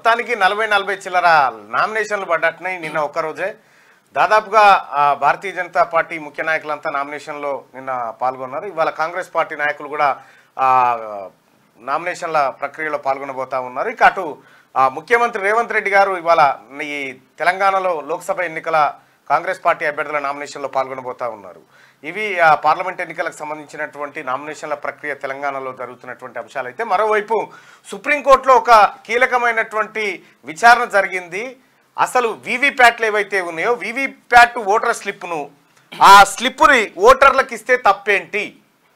మొత్తానికి 40 చిల్లర నామినేషన్లు పడ్డట్టున్నాయి నిన్న ఒక్కరోజే. దాదాపుగా భారతీయ జనతా పార్టీ ముఖ్య నాయకులంతా నామినేషన్లో నిన్న పాల్గొన్నారు. ఇవాళ కాంగ్రెస్ పార్టీ నాయకులు కూడా నామినేషన్ల ప్రక్రియలో పాల్గొనబోతా ఉన్నారు. ఇక అటు ముఖ్యమంత్రి రేవంత్ రెడ్డి గారు ఇవాళ ఈ తెలంగాణలో లోక్సభ ఎన్నికల కాంగ్రెస్ పార్టీ అభ్యర్థుల నామినేషన్లో పాల్గొనబోతా ఉన్నారు. ఇవి పార్లమెంట్ ఎన్నికలకు సంబంధించినటువంటి నామినేషన్ల ప్రక్రియ తెలంగాణలో జరుగుతున్నటువంటి అంశాలు. అయితే మరోవైపు సుప్రీంకోర్టులో ఒక కీలకమైనటువంటి విచారణ జరిగింది. అసలు వీవీప్యాట్లు ఏవైతే ఉన్నాయో వీవీప్యాట్ ఓటర్ స్లిప్ను ఆ స్లిప్పుని ఓటర్లకు ఇస్తే తప్పేంటి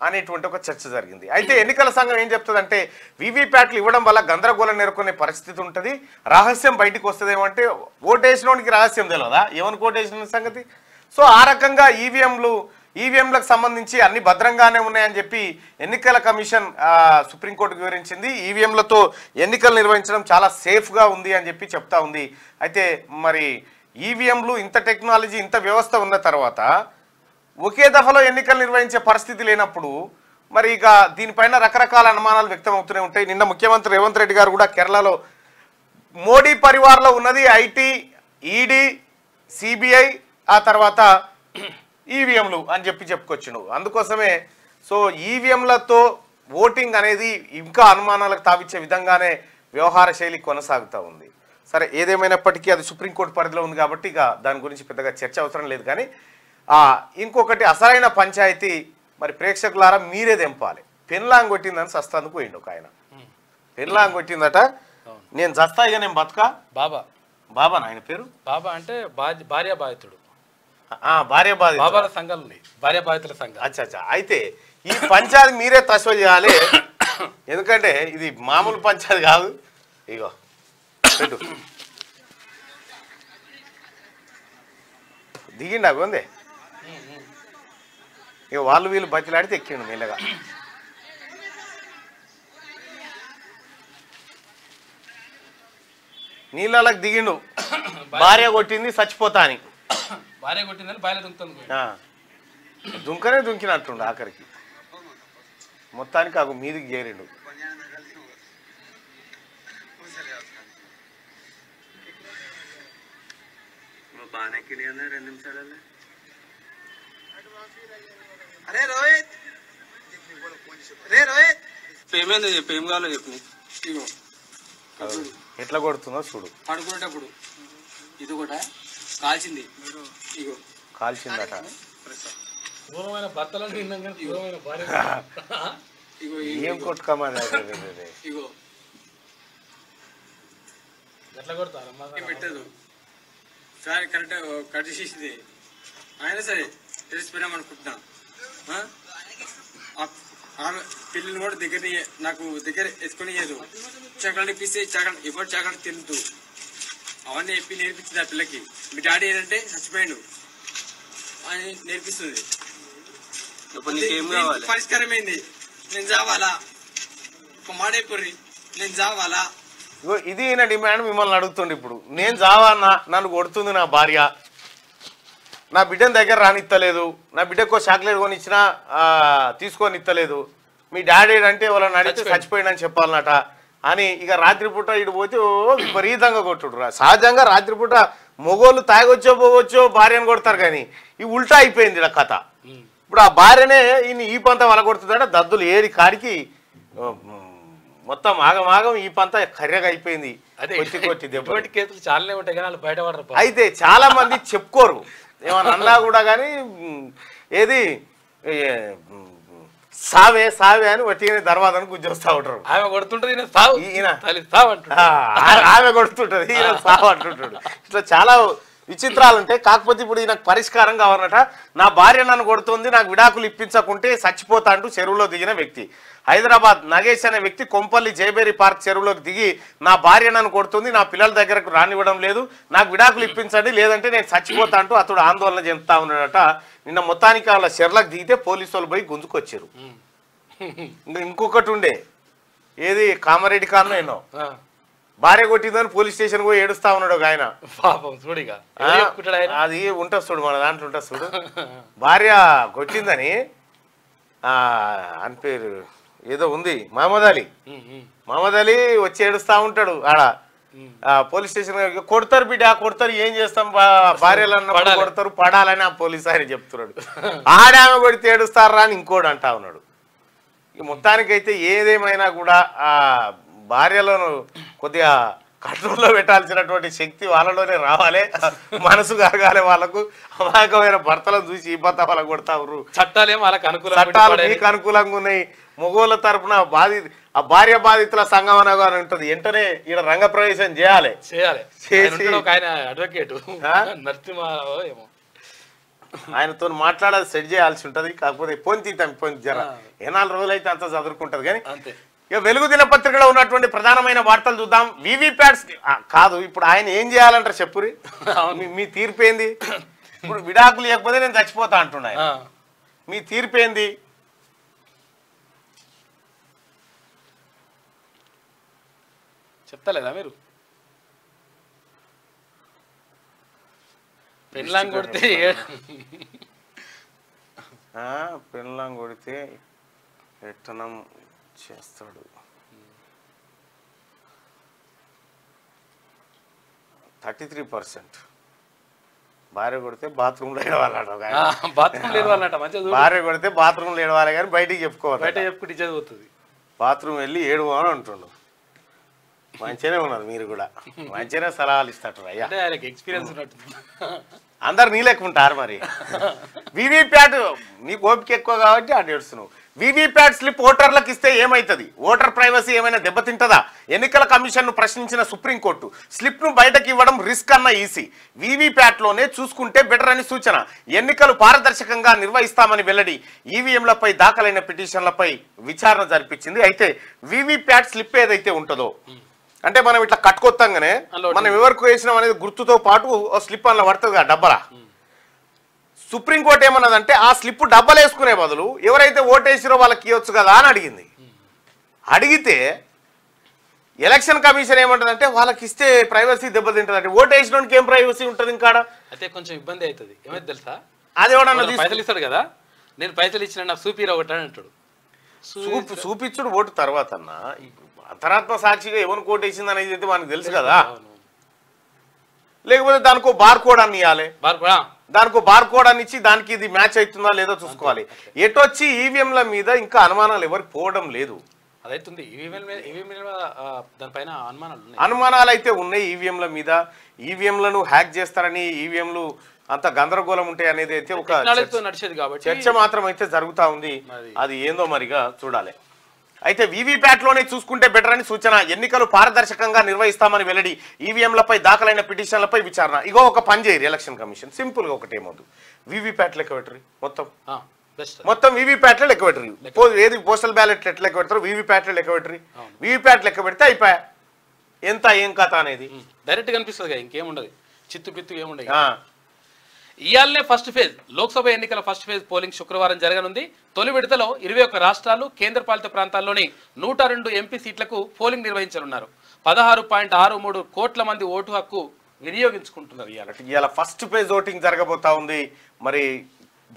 అనేటువంటి ఒక చర్చ జరిగింది. అయితే ఎన్నికల సంఘం ఏం చెప్తుందంటే వీవీప్యాట్లు ఇవ్వడం వల్ల గందరగోళం నెలకొనే పరిస్థితి ఉంటుంది, రహస్యం బయటకు వస్తుందేమంటే ఓటేసినోనికి రహస్యం తెలియదా ఎవరికి ఓటేసిన సంగతి. సో ఆ రకంగా ఈవీఎంలకు సంబంధించి అన్ని భద్రంగానే ఉన్నాయని చెప్పి ఎన్నికల కమిషన్ సుప్రీంకోర్టుకు వివరించింది. ఈవీఎంలతో ఎన్నికలు నిర్వహించడం చాలా సేఫ్గా ఉంది అని చెప్పి చెప్తా ఉంది. అయితే మరి ఈవీఎంలు ఇంత టెక్నాలజీ ఇంత వ్యవస్థ ఉన్న తర్వాత ఒకే దఫలో ఎన్నికలు నిర్వహించే పరిస్థితి లేనప్పుడు మరి ఇక దీనిపైన రకరకాల అనుమానాలు వ్యక్తం అవుతూనే ఉంటాయి. నిన్న ముఖ్యమంత్రి రేవంత్ రెడ్డి గారు కూడా కేరళలో మోడీ పరివార్లో ఉన్నది ఐటీ, ఈడీ, సిబిఐ, ఆ తర్వాత ఈవీఎంలు అని చెప్పుకొచ్చిండు. అందుకోసమే సో ఈవీఎంలతో ఓటింగ్ అనేది ఇంకా అనుమానాలకు తావిచ్చే విధంగానే వ్యవహార శైలి కొనసాగుతూ ఉంది. సరే ఏదేమైనప్పటికీ అది సుప్రీంకోర్టు పరిధిలో ఉంది కాబట్టి ఇక దాని గురించి పెద్దగా చర్చ అవసరం లేదు. కానీ ఇంకొకటి అసలైన పంచాయతీ మరి ప్రేక్షకులారా మీరే తెంపాలి. పెన్లాంగ్ కొట్టిందని సస్తాందుకు పోయిండు ఒక ఆయన. పెన్లాంగ్ కొట్టిందట, నేను చస్తా ఇక నేను బతుకా. బాబా ఆయన పేరు బాబా అంటే భార్య బాధితుడు, భార్య బాబాల సంఘాలు ఉన్నాయి, భార్య బాధితుల సంఘం. అచ్చా అయితే ఈ పంచాయతీ మీరే తస్వ చేయాలి, ఎందుకంటే ఇది మామూలు పంచాయతీ కాదు. ఇగో పెట్టు దిగిండి అవి ఉంది. ఇక వాళ్ళు వీళ్ళు బతిలాడితే ఎక్కిండు మెల్లగా. నీళ్ళకి దిగిండు, భార్య కొట్టింది చచ్చిపోతా అని. భార్య కొట్టిందని బాయిల దుంకనే దుంకినట్టుండు ఆఖరికి. మొత్తానికి అగు మీదికి చేరిండు. అరే రోహిత్, రే రోహిత్ పేమేందో చెప్పు, ఏం కావాలో చెప్పు. ఇగో ఎట్లా కొడుతుందో చూడు. పడుకునేటప్పుడు ఇది కూడా కాల్చింది, ఇగో కాల్చిందట. దూరమైన భర్తలను తిన్నాం కానీ దూరమైన భార్య ఏం కొట్టుకోమని. ఇగో ఎట్లా కొడతారమ్మా పెట్టదు సార్, కరెక్ట్ కట్ చేసేది అయినా సరే తెలిసిపోయినాం అనుకుంటున్నా. ఆమె పిల్లలు కూడా నాకు దగ్గర ఎత్తుకొని లేదు. చాకలెట్ ఇప్పిస్తే ఎవరు చాకలెట్ తింటూ అవన్నీ చెప్పి నేర్పించింది ఆ పిల్లకి. మీ డాడీ ఏంటంటే చచ్చిపోయాడు అని నేర్పిస్తుంది. పరిష్కారం ఏంది? నేను చావాలా? ఒక మాడైపోర్రి, నేను చావాలా? ఇది నా డిమాండ్. మిమ్మల్ని అడుగుతుండే ఇప్పుడు, నేను చావన్నా, నన్ను కొడుతుంది నా భార్య, నా బిడ్డని దగ్గర రానిత్తలేదు, నా బిడ్డకు చాక్లెట్ కొనిచ్చినా తీసుకొని ఇత్తలేదు, మీ డాడీ అంటే వాళ్ళని అడిగితే చచ్చిపోయిందని చెప్పాలన్నట అని ఇక రాత్రిపూట ఇటు పోతే విపరీతంగా కొట్టుడు. సహజంగా రాత్రిపూట మొగోళ్ళు తాగొచ్చో పోగొచ్చో భార్యను కొడతారు, కానీ ఈ ఉల్టా అయిపోయింది ఇలా కథ. ఇప్పుడు ఆ భార్యనే ఈ పంత వల కొడుతుందట. దద్దులు ఏరి కాడికి మొత్తం ఆగం ఈ పంత కర్రెగా అయిపోయింది. కొట్టి దెబ్బటి కేసులు చాలానే ఉంటాయి కానీ వాళ్ళు బయటపడరు. అయితే చాలా మంది చెప్పుకోరు ఏమన్నా అన్నా కూడా, కానీ ఏది సావే అని వట్టిగానే దర్వాజను గుజ్జొస్తా ఉంటారు. ఆమె కొడుతుంటది, ఆమె కొడుతుంటది, ఈయన సావు అంటుంటాడు. ఇట్లా చాలా విచిత్రాలు ఉంటాయి. కాకపోతే ఇప్పుడు ఈయనకు పరిష్కారం కావాలన్నట. నా భార్య నన్ను కొడుతుంది, నాకు విడాకులు ఇప్పించకుంటే చచ్చిపోతా అంటూ చెరువులో దిగిన వ్యక్తి. హైదరాబాద్ నగేష్ అనే వ్యక్తి కొంపల్లి జయబేరి పార్క్ చెరువులోకి దిగి, నా భార్య నన్ను కొడుతుంది, నా పిల్లల దగ్గరకు రానివ్వడం లేదు, నాకు విడాకులు ఇప్పించండి లేదంటే నేను చచ్చిపోతా అంటూ అతడు ఆందోళన చెందుతా ఉన్నాడట. నిన్న మొత్తానికి వాళ్ళ చెర్లకు దిగితే పోలీసు వాళ్ళు పోయి గుంజుకొచ్చారు. ఇంకొకటి ఉండే, ఏది కామారెడ్డి కారణం ఎన్నో భార్య కొట్టిందని పోలీస్ స్టేషన్ పోయి ఏడుస్తా ఉన్నాడు ఒక ఆయన. పాపం చూడిగా అది ఉంటుంది చూడు, మన దాంట్లో ఉంటుంది చూడు. భార్య కొట్టిందని అని పేరు ఏదో ఉంది, మహమ్మద్ అలీ వచ్చి ఏడుస్తా ఉంటాడు ఆడ. పోలీస్ స్టేషన్ కొడతారు బిడ్డ కొడతారు, ఏం చేస్తాం భార్యలు అన్నప్పుడు కొడతారు, పడాలని ఆ పోలీస్ ఆయన చెప్తున్నాడు. ఆడామె కొడితే ఏడుస్తారా అని ఇంకోటి అంటా ఉన్నాడు. ఇక మొత్తానికైతే ఏదేమైనా కూడా ఆ భార్యలను కొద్దిగా కంట్రోల్లో పెట్టాల్సినటువంటి శక్తి వాళ్ళలోనే రావాలి, మనసు కరగాలి. వాళ్ళకు అమాయకమైన భర్తలను చూసి ఈ భర్త వాళ్ళకు కొడతారు, చట్టాలు మీకు అనుకూలంగా ఉన్నాయి. మగోళ్ళ తరపున ఆ భార్య బాధితుల సంఘం అనగానే ఉంటుంది, వెంటనే ఈయన రంగ ప్రవేశం చేయాలి. అడ్వకేట్ ఏమో ఆయనతో మాట్లాడాలి, సెట్ చేయాల్సి ఉంటది. కాకపోతే పొంది జర ఏ 4 రోజులైతే అంత చదువుకుంటది. కానీ ఇక వెలుగు దినపత్రికలో ఉన్నటువంటి ప్రధానమైన వార్తలు చూద్దాం. వీవీప్యాట్స్ కాదు, ఇప్పుడు ఆయన ఏం చేయాలంటారు చెప్పురి, మీ తీర్పు ఏంది? ఇప్పుడు విడాకులు లేకపోతే నేను చచ్చిపోతా అంటున్నా, మీ తీర్పు ఏంది? చెప్తలేదా మీరు? పెళ్ళాం కొడితే పెళ్ళాం కొడితే ఎట్టనం చేస్తాడు. 33% భార్య కొడితే బాత్రూంలో ఏడవాలట, భార్య కొడితే బాత్రూంలో ఏడవాలి కానీ బయటికి చెప్పుకోవాలి, బయట చెప్పుకుంటే చదువుతుంది. బాత్రూమ్ వెళ్ళి ఏడు అని అంటుండు. మంచిగానే ఉన్నారు మీరు కూడా, మంచిగానే సలహాలు ఇస్తారు అయ్యా, ఎక్స్పీరియన్స్ ఉన్నట్టు. అందరు నీ లెక్క ఉంటారు మరి. వీవీప్యాట్ నీకు ఓపిక ఎక్కువ కాబట్టి అటు ఏడుస్తున్నావు. వీవీప్యాట్ స్లిప్ ఓటర్లకు ఇస్తే ఏమవుతుంది? ఓటర్ ప్రైవసీ ఏమైనా దెబ్బతింటదా? ఎన్నికల కమిషన్ను ప్రశ్నించిన సుప్రీంకోర్టు. స్లిప్ను బయటకు ఇవ్వడం రిస్క్ అన్న ఈసీ. వీవీప్యాట్లోనే చూసుకుంటే బెటర్ అని సూచన. ఎన్నికలు పారదర్శకంగా నిర్వహిస్తామని వెల్లడి. ఈవీఎంలపై దాఖలైన పిటిషన్లపై విచారణ జరిపించింది. అయితే వీవీప్యాట్ స్లిప్ ఏదైతే ఉంటుందో, అంటే మనం ఇట్లా కట్టుకొత్తంగానే మనం ఎవరికి వేసినాం అనేది గుర్తుతో పాటు స్లిప్ అలా పడుతుంది కదా డబ్బలా. సుప్రీంకోర్టు ఏమన్నదంటే ఆ స్లిప్ డబ్బలు వేసుకునే బదులు ఎవరైతే ఓటేసిరో వాళ్ళకి ఇవ్వచ్చు కదా అని అడిగింది. అడిగితే ఎలక్షన్ కమిషన్ ఏమంటుందంటే వాళ్ళకి ఇస్తే ప్రైవసీ దెబ్బతింటుంది. ఓటేసినోనికి ఏం ప్రైవసీ ఉంటుంది ఇంకా? అయితే కొంచెం ఇబ్బంది అవుతుంది. ఏమైతే తెలుసా, అది ఎవడన్నా పైసలు ఇస్తాడు కదా, నేను పైసలు ఇచ్చిన నాకు సూపీరా ఒకటి అని అంటాడు. చూపించుడు ఓటు తర్వాత అన్న అంతరాత్మ సాక్షిగా ఎవరిని కోటేసింది అనేది అయితే మనకు తెలుసు కదా. లేకపోతే దానికో బార్ కోడ్ అని ఇవ్వాలి, దానికో బార్ కోడ్ అని ఇచ్చి దానికి ఇది మ్యాచ్ అవుతుందా లేదో చూసుకోవాలి. ఎటొచ్చి ఈవీఎంల మీద ఇంకా అనుమానాలు ఎవరికి పోవడం లేదు. అదైతుంది దానిపైన అనుమానాలు అయితే ఉన్నాయి ఈవీఎంల మీద. ఈవీఎంలను హ్యాక్ చేస్తారని, ఈవీఎంలు అంత గందరగోళం ఉంటాయి అనేది అయితే ఒక నడిచేది కాబట్టి చర్చ మాత్రం అయితే జరుగుతా ఉంది. అది ఏందో మరిగా చూడాలి. అయితే వీవీప్యాట్లోనే చూసుకుంటే బెటర్ అని సూచన. ఎన్నికలు పారదర్శకంగా నిర్వహిస్తామని వెల్లడి. ఈవీఎంలపై దాఖలైన పిటిషన్లపై విచారణ. ఇగో ఒక పని చేయరు ఎలక్షన్ కమిషన్, సింపుల్గా ఒకటేమొద్దు, వీవీప్యాట్ లెక్క పెట్టరు, మొత్తం వీవీప్యాట్లో లెక్క పెట్టరు. ఏది పోస్టల్ బ్యాలెట్ ఎట్లా లెక్క పెడతారు, వీవీప్యాట్లో లెక్క పెట్టరు. వీవీప్యాట్ లెక్క పెడితే అయిపోయా, ఎంత ఏం కథ అనేది డైరెక్ట్ కనిపిస్తుంది. ఇంకేముండదు, చిత్తు పిత్తు ఏముండదు. ఇయాలనే ఫస్ట్ ఫేజ్ లోక్సభ ఎన్నికల ఫస్ట్ ఫేజ్ పోలింగ్ శుక్రవారం జరగనుంది. తొలి విడతలో 21 రాష్ట్రాలు, కేంద్రపాలిత ప్రాంతాల్లోని 102 ఎంపీ సీట్లకు పోలింగ్ నిర్వహించనున్నారు. 16.63 కోట్ల మంది ఓటు హక్కు వినియోగించుకుంటున్నారు. ఇవాళ ఫస్ట్ ఫేజ్ ఓటింగ్ జరగబోతా ఉంది. మరి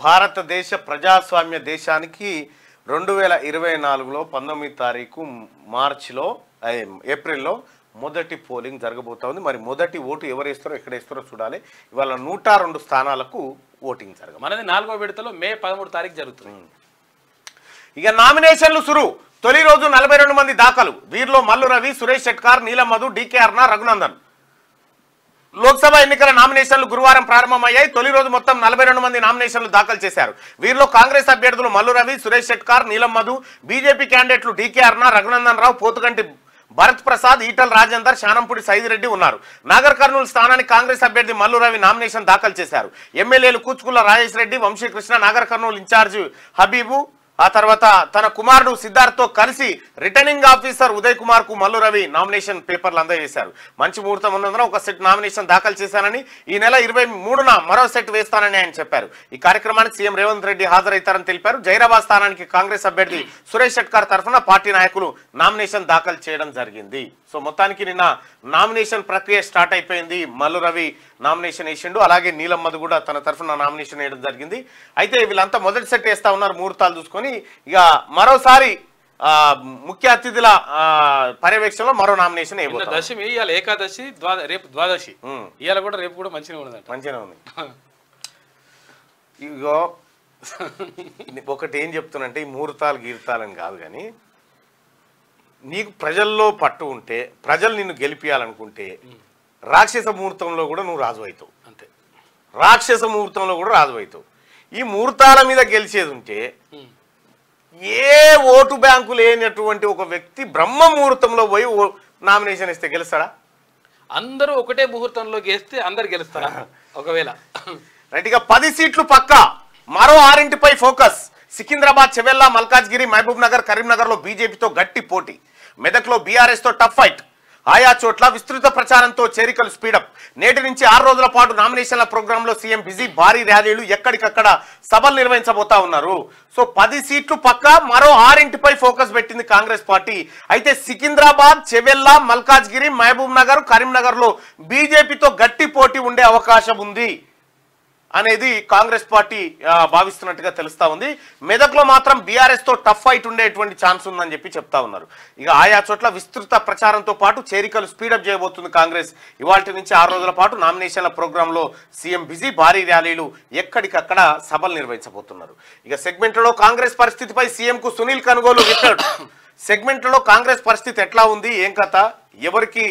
భారతదేశ ప్రజాస్వామ్య దేశానికి 2024లో 19వ తారీఖు మార్చిలో ఏప్రిల్లో మొదటి పోలింగ్ జరగబోతా ఉంది. మరి మొదటి ఓటు ఎవరు వేస్తారో ఎక్కడ వేస్తారో చూడాలి. ఇవాళ 102 స్థానాలకు ఓటింగ్ జరగదు. మనది 4వ విడతలో మే 13 తారీఖు జరుగుతుంది. ఇక నామినేషన్లు సురు. తొలి రోజు 42 మంది దాఖలు. వీరిలో మల్లు రవి, సురేష్ షెట్కార్, నీలం మధు, డీకే అర్ణ, రఘునందన్. లోక్సభ ఎన్నికల నామినేషన్లు గురువారం ప్రారంభమయ్యాయి. తొలి రోజు మొత్తం 42 మంది నామినేషన్లు దాఖలు చేశారు. వీరిలో కాంగ్రెస్ అభ్యర్థులు మల్లు రవి, సురేష్ షెట్కార్, నీలం మధు, బీజేపీ క్యాండిడేట్లు డీకే అర్ణ, రఘునందన్ రావు, పోతుగంటి భరత్ ప్రసాద్, ఈటల రాజేందర్, శానంపూడి సైదిరెడ్డి ఉన్నారు. నాగర్ కర్నూలు స్థానానికి కాంగ్రెస్ అభ్యర్థి మల్లు రవి నామినేషన్ దాఖలు చేశారు. ఎమ్మెల్యేలు కూచుకుల్ల రాజేష్ రెడ్డి, వంశీకృష్ణ, నాగర్ కర్నూలు ఇన్ఛార్జి హబీబు, ఆ తర్వాత తన కుమారుడు సిద్ధార్థ్తో కలిసి రిటర్నింగ్ ఆఫీసర్ ఉదయ్ కుమార్ కు మల్లు రవి నామినేషన్ పేపర్లు అందజేశారు. మంచి ముహూర్తం ఉన్నందున ఒక సెట్ నామినేషన్ దాఖలు చేశానని, ఈ నెల 23న మరో సెట్ వేస్తానని ఆయన చెప్పారు. ఈ కార్యక్రమానికి సీఎం రేవంత్ రెడ్డి హాజరవుతారని తెలిపారు. జైరాబాద్ స్థానానికి కాంగ్రెస్ అభ్యర్థి సురేష్ షెట్కార్ తరఫున పార్టీ నాయకులు నామినేషన్ దాఖలు చేయడం జరిగింది. సో మొత్తానికి నిన్న నామినేషన్ ప్రక్రియ స్టార్ట్ అయిపోయింది. మల్లు రవి నామినేషన్ వేసిండు, అలాగే నీలం మధు కూడా తన తరఫున నామినేషన్ వేయడం జరిగింది. అయితే వీళ్ళంతా మొదటి సెట్ వేస్తా ఉన్నారు ముహూర్తాలు చూసుకొని. ఇక మరోసారి ముఖ్య అతిథుల పర్యవేక్షణలో మరో నామినేషన్ అయిపోతుంది. దశమి ఇవాళ ఏకాదశి, రేపు ద్వాదశి, ఇవాళ కూడా రేపు కూడా మంచిగా ఉన్నదంట. మంచిగానే ఉంది. ఇగో ఒకటి ఏం చెప్తున్నంటే ఈ ముహూర్తాలు గీర్తాలని కాదు, కానీ నీకు ప్రజల్లో పట్టు ఉంటే, ప్రజలు నిన్ను గెలిపియాలనుకుంటే రాక్షస ముహూర్తంలో కూడా నువ్వు రాజు అవుతావు. అంతే, రాక్షస ముహూర్తంలో కూడా రాజు అవుతావు. ఈ ముహూర్తాల మీద గెలిచేది ఉంటే ఏ ఓటు బ్యాంకు లేనటువంటి ఒక వ్యక్తి బ్రహ్మ ముహూర్తంలో పోయి నామినేషన్ ఇస్తే గెలుస్తాడా? అందరూ ఒకటే ముహూర్తంలో గెలిస్తే అందరు గెలుస్తారా? ఒకవేళ రైట్గా 10 సీట్లు పక్కా, మరో 6 ఫోకస్. సికింద్రాబాద్, చెవెల్లా, మల్కాజ్గిరి, మహబూబ్ నగర్, కరీంనగర్లో బీజేపీతో గట్టి పోటీ. మెదక్లో బీఆర్ఎస్తో టఫ్ ఫైట్. ఆయా చోట్ల విస్తృత ప్రచారంతో చేరికలు స్పీడప్. నేటి నుంచి 6 రోజుల పాటు నామినేషన్ల ప్రోగ్రాంలో సీఎం బిజీ. భారీ ర్యాలీలు, ఎక్కడికక్కడ సభలు నిర్వహించబోతా ఉన్నారు. సో 10 సీట్లు పక్కా, మరో 6 ఫోకస్ పెట్టింది కాంగ్రెస్ పార్టీ. అయితే సికింద్రాబాద్, చెవెల్లా, మల్కాజ్గిరి, మహబూబ్ నగర్, కరీంనగర్లో బీజేపీతో గట్టి పోటీ ఉండే అవకాశం ఉంది అనేది కాంగ్రెస్ పార్టీ భావిస్తున్నట్టుగా తెలుస్తా ఉంది. మెదక్లో మాత్రం బీఆర్ఎస్ తో టఫ్ ఫైట్ ఉండేటువంటి ఛాన్స్ ఉందని చెప్పి చెప్తా ఉన్నారు. ఇక ఆయా చోట్ల విస్తృత ప్రచారంతో పాటు చేరికలు స్పీడప్ చేయబోతుంది కాంగ్రెస్. ఇవాల్టి నుంచి 6 రోజుల పాటు నామినేషన్ల ప్రోగ్రాంలో సీఎం బిజీ. భారీ ర్యాలీలు, ఎక్కడికక్కడ సభలు నిర్వహించబోతున్నారు. ఇక సెగ్మెంట్లలో కాంగ్రెస్ పరిస్థితిపై సీఎం కు సునీల్ కనుగోలు రిటర్న్. సెగ్మెంట్లలో కాంగ్రెస్ పరిస్థితి ఎట్లా ఉంది, ఏం కథ, ఎవరికి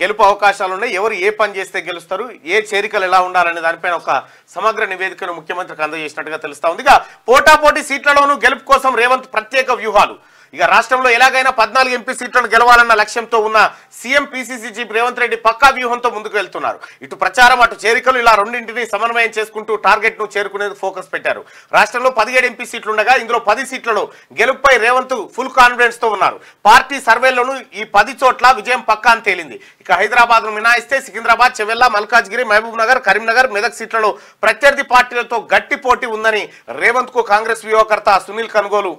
గెలుపు అవకాశాలు ఉన్నాయి, ఎవరు ఏ పని చేస్తే గెలుస్తారు, ఏ చేరికలు ఎలా ఉండాలనే దానిపైన ఒక సమగ్ర నివేదికను ముఖ్యమంత్రికి అందజేసినట్టుగా తెలుస్తా ఉంది. ఇక పోటాపోటీ సీట్లలోనూ గెలుపు కోసం రేవంత్ ప్రత్యేక వ్యూహాలు. ఇక రాష్ట్రంలో ఎలాగైనా 14 ఎంపీ సీట్లను గెలవాలన్న లక్ష్యంతో ఉన్న CM PCC chief Revanth Reddy పక్కా వ్యూహంతో ముందుకు వెళ్తున్నారు. ఇటు ప్రచారం, అటు చేరికలు, ఇలా రెండింటిని సమన్వయం చేసుకుంటూ టార్గెట్ ను చేరుకునేందుకు ఫోకస్ పెట్టారు. రాష్ట్రంలో 17 ఎంపీ సీట్లు ఉండగా ఇందులో 10 సీట్లలో గెలుపుపై రేవంత్ ఫుల్ కాన్ఫిడెన్స్ తో ఉన్నారు. పార్టీ సర్వేల్లోనూ ఈ 10 చోట్ల విజయం పక్కా అని తేలింది. ఇక హైదరాబాద్ ను మినాయిస్తే సికింద్రాబాద్, చెవెల్లా, మల్కాజ్గిరి, మహబూబ్ నగర్, కరీంనగర్, మెదక్ సీట్లలో ప్రత్యర్థి పార్టీలతో గట్టి పోటీ ఉందని రేవంత్ కు కాంగ్రెస్ వ్యూహకర్త సునీల్ కనుగోలు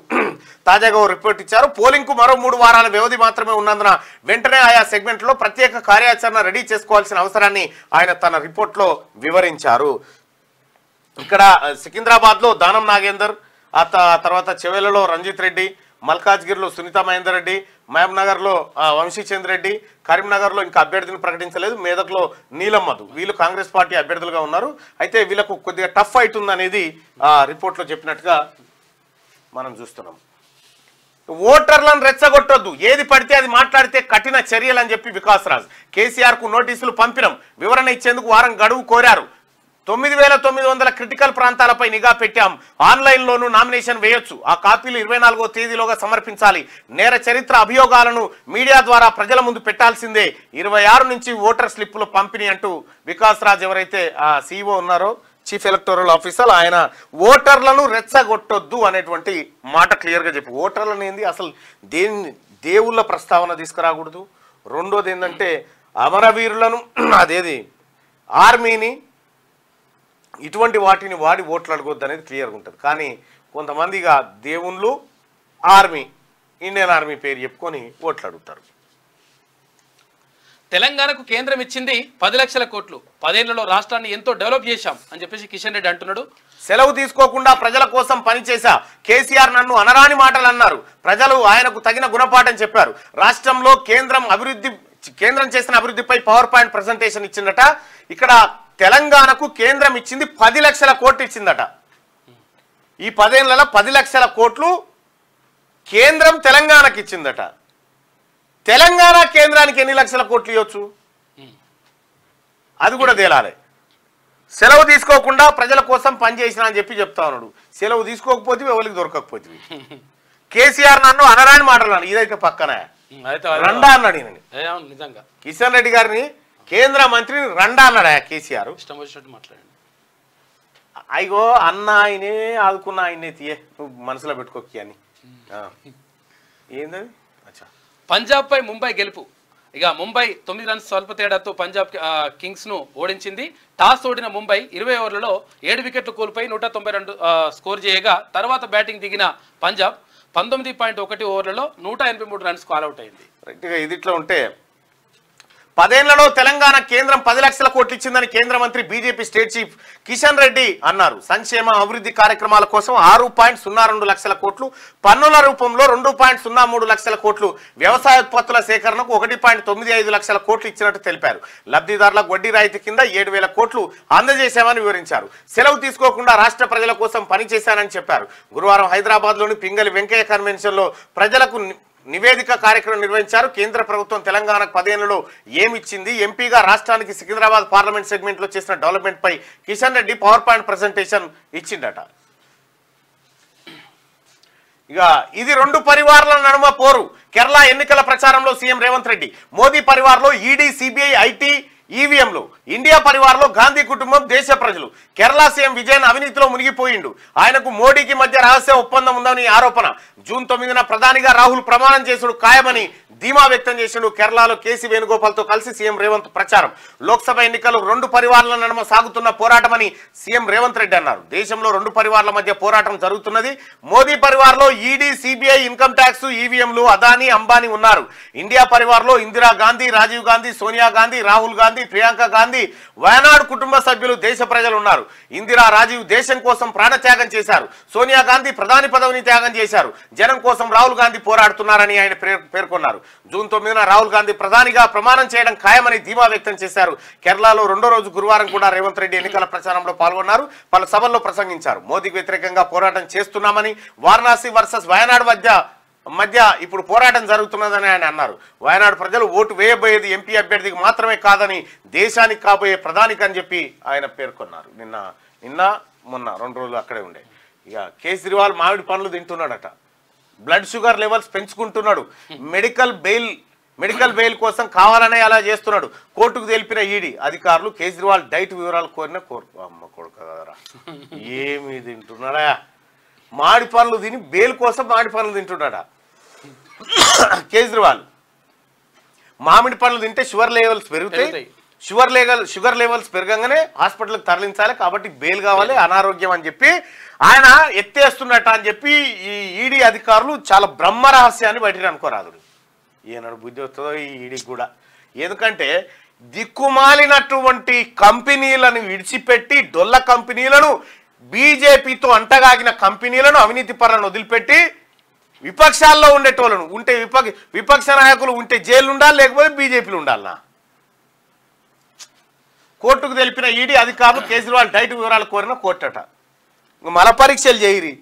తాజాగా రిపోర్ట్ ఇచ్చారు. పోలింగ్ కు మరో 3 వారాల వ్యవధి మాత్రమే ఉన్నందున వెంటనే ఆయా సెగ్మెంట్ లో ప్రత్యేక కార్యాచరణ రెడీ చేసుకోవాల్సిన అవసరాన్ని ఆయన తన రిపోర్ట్ లో వివరించారు. ఇక్కడ సికింద్రాబాద్ లో దానం నాగేందర్, ఆ తర్వాత చెవెలలో రంజిత్ రెడ్డి, మల్కాజ్గిరిలో సునీతా మహేందర్ రెడ్డి, మహబూబ్ నగర్ లో వంశీచంద్ర రెడ్డి, కరీంనగర్ లో ఇంకా అభ్యర్థిని ప్రకటించలేదు, మెదక్ లో నీలం మధు, వీళ్ళు కాంగ్రెస్ పార్టీ అభ్యర్థులుగా ఉన్నారు. అయితే వీళ్ళకు కొద్దిగా టఫ్ ఫైట్ ఉందనేది రిపోర్ట్ లో చెప్పినట్టుగా మనం చూస్తున్నాం. ఓటర్లను రెచ్చగొట్టొద్దు, ఏది పడితే అది మాట్లాడితే కఠిన చర్యలు అని చెప్పి వికాస్ రాజ్ కేసీఆర్ కు నోటీసులు పంపినం. వివరణ ఇచ్చేందుకు వారం గడువు కోరారు. 9900 క్రిటికల్ ప్రాంతాలపై నిఘా పెట్టాం. ఆన్లైన్లోనూ నామినేషన్ వేయొచ్చు. ఆ కాపీలు 24వ తేదీలోగా సమర్పించాలి. నేర చరిత్ర అభియోగాలను మీడియా ద్వారా ప్రజల ముందు పెట్టాల్సిందే. 26 నుంచి ఓటర్ స్లిప్పులు పంపిణీ అంటూ వికాస్ రాజ్ ఎవరైతే సీఈఓ ఉన్నారో, చీఫ్ ఎలక్టోరల్ ఆఫీసర్, ఆయన ఓటర్లను రెచ్చగొట్టొద్దు అనేటువంటి మాట క్లియర్గా చెప్పి, ఓటర్లను ఏంది అసలు దేవుళ్ళ ప్రస్తావన తీసుకురాకూడదు. రెండోది ఏంటంటే అమరవీరులను, అదేది ఆర్మీని, ఇటువంటి వాటిని వాడి ఓట్లు అడగొద్దు అనేది క్లియర్గా ఉంటుంది. కానీ కొంతమందిగా దేవుళ్ళు, ఆర్మీ, ఇండియన్ ఆర్మీ పేరు చెప్పుకొని ఓట్లు అడుగుతారు. తెలంగాణకు కేంద్రం ఇచ్చింది 10 లక్షల కోట్లు, 10 ఏళ్లలో రాష్ట్రాన్ని ఎంతో డెవలప్ చేశాం అని చెప్పేసి కిషన్ రెడ్డి అంటున్నాడు. సెలవు తీసుకోకుండా ప్రజల కోసం పనిచేశా, కేసీఆర్ నన్ను అనరాని మాటలు అన్నారు. ప్రజలు ఆయనకు తగిన గుణపాఠం చెప్పారు. రాష్ట్రంలో కేంద్రం చేసిన అభివృద్ధిపై పవర్ పాయింట్ ప్రెజెంటేషన్ ఇచ్చిందట. ఇక్కడ తెలంగాణకు కేంద్రం ఇచ్చింది 10 లక్షల కోట్లు ఇచ్చిందట. ఈ 10 ఏళ్లలో 10 లక్షల కోట్లు కేంద్రం తెలంగాణకు ఇచ్చిందట. తెలంగాణ కేంద్రానికి ఎన్ని లక్షల కోట్లు ఇవ్వచ్చు అది కూడా తేలాలి. సెలవు తీసుకోకుండా ప్రజల కోసం పనిచేసిన అని చెప్పి చెప్తా ఉన్నాడు. సెలవు తీసుకోకపోతే ఎవరికి దొరకకపోతే కేసీఆర్ నన్ను అనరాని మాటలు, ఇదైతే పక్కన రండా అన్నాడు. నిజంగా కిషన్ రెడ్డి గారిని కేంద్ర మంత్రిని రండా అన్నాడా కేసీఆర్. ఇష్టం వచ్చినట్టు మాట్లాడండి. అయ్యో అన్న ఆయనే ఆదుకున్న ఆయనే తీయే, నువ్వు మనసులో పెట్టుకోకి అని. ఏంటది? పంజాబ్ పై ముంబై గెలుపు. ఇక ముంబై 9 రన్స్ స్వల్ప తేడాతో పంజాబ్ కింగ్స్ ను ఓడించింది. టాస్ ఓడిన ముంబై 20 ఓవర్లలో 7 వికెట్లు కోల్పోయి 192 స్కోర్ చేయగా తర్వాత బ్యాటింగ్ దిగిన పంజాబ్ 19.1 ఓవర్లలో 183 రన్స్ ఆల్అౌట్ అయింది. రైట్గా ఇది ఇట్లా ఉంటే 10 ఏళ్లలో తెలంగాణ కేంద్రం 10 లక్షల కోట్లు ఇచ్చిందని కేంద్ర మంత్రి BJP state chief Kishan Reddy అన్నారు. సంక్షేమ అభివృద్ధి కార్యక్రమాల కోసం 6.02 లక్షల కోట్లు, పన్నుల రూపంలో 2.03 లక్షల కోట్లు, వ్యవసాయ ఉత్పత్తుల సేకరణకు 1.95 లక్షల కోట్లు ఇచ్చినట్టు తెలిపారు. లబ్ధిదారులకు వడ్డీ రాయితీ కింద 7,000 కోట్లు అందజేశామని వివరించారు. సెలవు తీసుకోకుండా రాష్ట్ర ప్రజల కోసం పనిచేశానని చెప్పారు. గురువారం హైదరాబాద్లోని పింగళి వెంకయ్య కన్వెన్షన్లో ప్రజలకు నివేదిక కార్యక్రమం నిర్వహించారు. కేంద్ర ప్రభుత్వం తెలంగాణకు 10 ఏళ్లలో ఏమిచ్చింది, ఎంపీగా రాష్ట్రానికి సికింద్రాబాద్ పార్లమెంట్ సెగ్మెంట్ లో చేసిన డెవలప్మెంట్ పై Kishan Reddy power point presentation ఇచ్చిండట. ఇక ఇది 2 పరివారాల నడుమ పోరు. కేరళ ఎన్నికల ప్రచారంలో సీఎం రేవంత్ రెడ్డి, మోదీ పరివార్లో ఈడీ, సిబిఐ, ఐటీ, ఈవీఎంలు, ఇండియా పరివార్లో గాంధీ కుటుంబం, దేశ ప్రజలు. కేరళ సీఎం విజయన్ అవినీతిలో మునిగిపోయిండు. ఆయనకు మోడీకి మధ్య రహస్య ఒప్పందం ఉందని ఆరోపణ. జూన్ 9న ప్రధానిగా రాహుల్ ప్రమాణం చేసుడు ఖాయమని ధీమా వ్యక్తం చేసిండు. కేరళలో కేసీ వేణుగోపాల్తో కలిసి సీఎం రేవంత్ ప్రచారం. లోక్సభ ఎన్నికలు 2 పరివారాల నడుమ సాగుతున్న పోరాటమని సీఎం రేవంత్ రెడ్డి అన్నారు. దేశంలో 2 పరివారాల మధ్య పోరాటం జరుగుతున్నది. మోదీ పరివార్లో ఈడీ, సిబిఐ, ఇన్కమ్ ట్యాక్స్, ఈవీఎంలు, అదానీ, అంబానీ ఉన్నారు. ఇండియా పరివార్లో ఇందిరా గాంధీ, రాజీవ్ గాంధీ, సోనియా గాంధీ, రాహుల్ గాంధీ, ప్రియాంక గాంధీ, వయనాడు కుటుంబ సభ్యులు, దేశ ప్రజలు ఉన్నారు. ఇందిరా, రాజీవ్ దేశం కోసం ప్రాణత్యాగం చేశారు. సోనియా గాంధీ ప్రధాని పదవిని త్యాగం చేశారు. జనం కోసం రాహుల్ గాంధీ పోరాడుతున్నారని ఆయన పేర్కొన్నారు. జూన్ 9న రాహుల్ గాంధీ ప్రధానిగా ప్రమాణం చేయడం ఖాయమని ధీమా వ్యక్తం చేశారు. కేరళలో 2వ రోజు గురువారం కూడా రేవంత్ రెడ్డి ఎన్నికల ప్రచారంలో పాల్గొన్నారు. పలు సభల్లో ప్రసంగించారు. మోదీకి వ్యతిరేకంగా పోరాటం చేస్తున్నామని, వారణాసి వర్సెస్ వయనాడు మధ్య ఇప్పుడు పోరాటం జరుగుతున్నదని ఆయన అన్నారు. వయనాడు ప్రజలు ఓటు వేయబోయేది ఎంపీ అభ్యర్థికి మాత్రమే కాదని, దేశానికి కాబోయే ప్రధానికి అని చెప్పి ఆయన పేర్కొన్నారు. నిన్న మొన్న 2 రోజులు అక్కడే ఉండే. ఇక కేజ్రీవాల్ మామిడి పండ్లు తింటున్నాడట. బ్లడ్ షుగర్ లెవెల్స్ పెంచుకుంటున్నాడు. మెడికల్ బెయిల్ కోసం కావాలనే అలా చేస్తున్నాడు. కోర్టుకు తెలిపిన ఈడీ అధికారులు కేజ్రీవాల్ డైట్ వివరాలు కోరిన అమ్మ కొడుకు కదరా, ఏమి తింటున్నాడా? మామిడి పండ్లు తిని బెయిల్ కోసం మామిడి పండ్లు తింటున్నాడా కేజ్రీవాల్? మామిడి పండ్లు తింటే షుగర్ లెవెల్స్ పెరుగుతాయి. షుగర్ లెవెల్స్ పెరగంగానే హాస్పిటల్కి తరలించాలి. కాబట్టి బెయిల్ కావాలి, అనారోగ్యం అని చెప్పి ఆయన ఎత్తేస్తున్నట్ట అని చెప్పి ఈ ఈడీ అధికారులు చాలా బ్రహ్మ రహస్యాన్ని బయటికి అనుకోరాదు. ఈనాడు బుద్ధి వస్తుందో ఈ ఈడీకి కూడా. ఎందుకంటే దిక్కుమాలినటువంటి కంపెనీలను విడిచిపెట్టి, డొల్ల కంపెనీలను, బీజేపీతో అంటగాగిన కంపెనీలను, అవినీతి పరులను వదిలిపెట్టి విపక్షాల్లో ఉండేటోళ్ళను ఉంటే, విపక్ష నాయకులు ఉంటే జైలు ఉండాలి, లేకపోతే బీజేపీలు ఉండాలనా? కోర్టుకు తెలిపిన ఈడీ అధికారులు కేజ్రీవాల్ డైట్ వివరాలు కోరిన కోర్టట. మల పరీక్షలు చేయరి,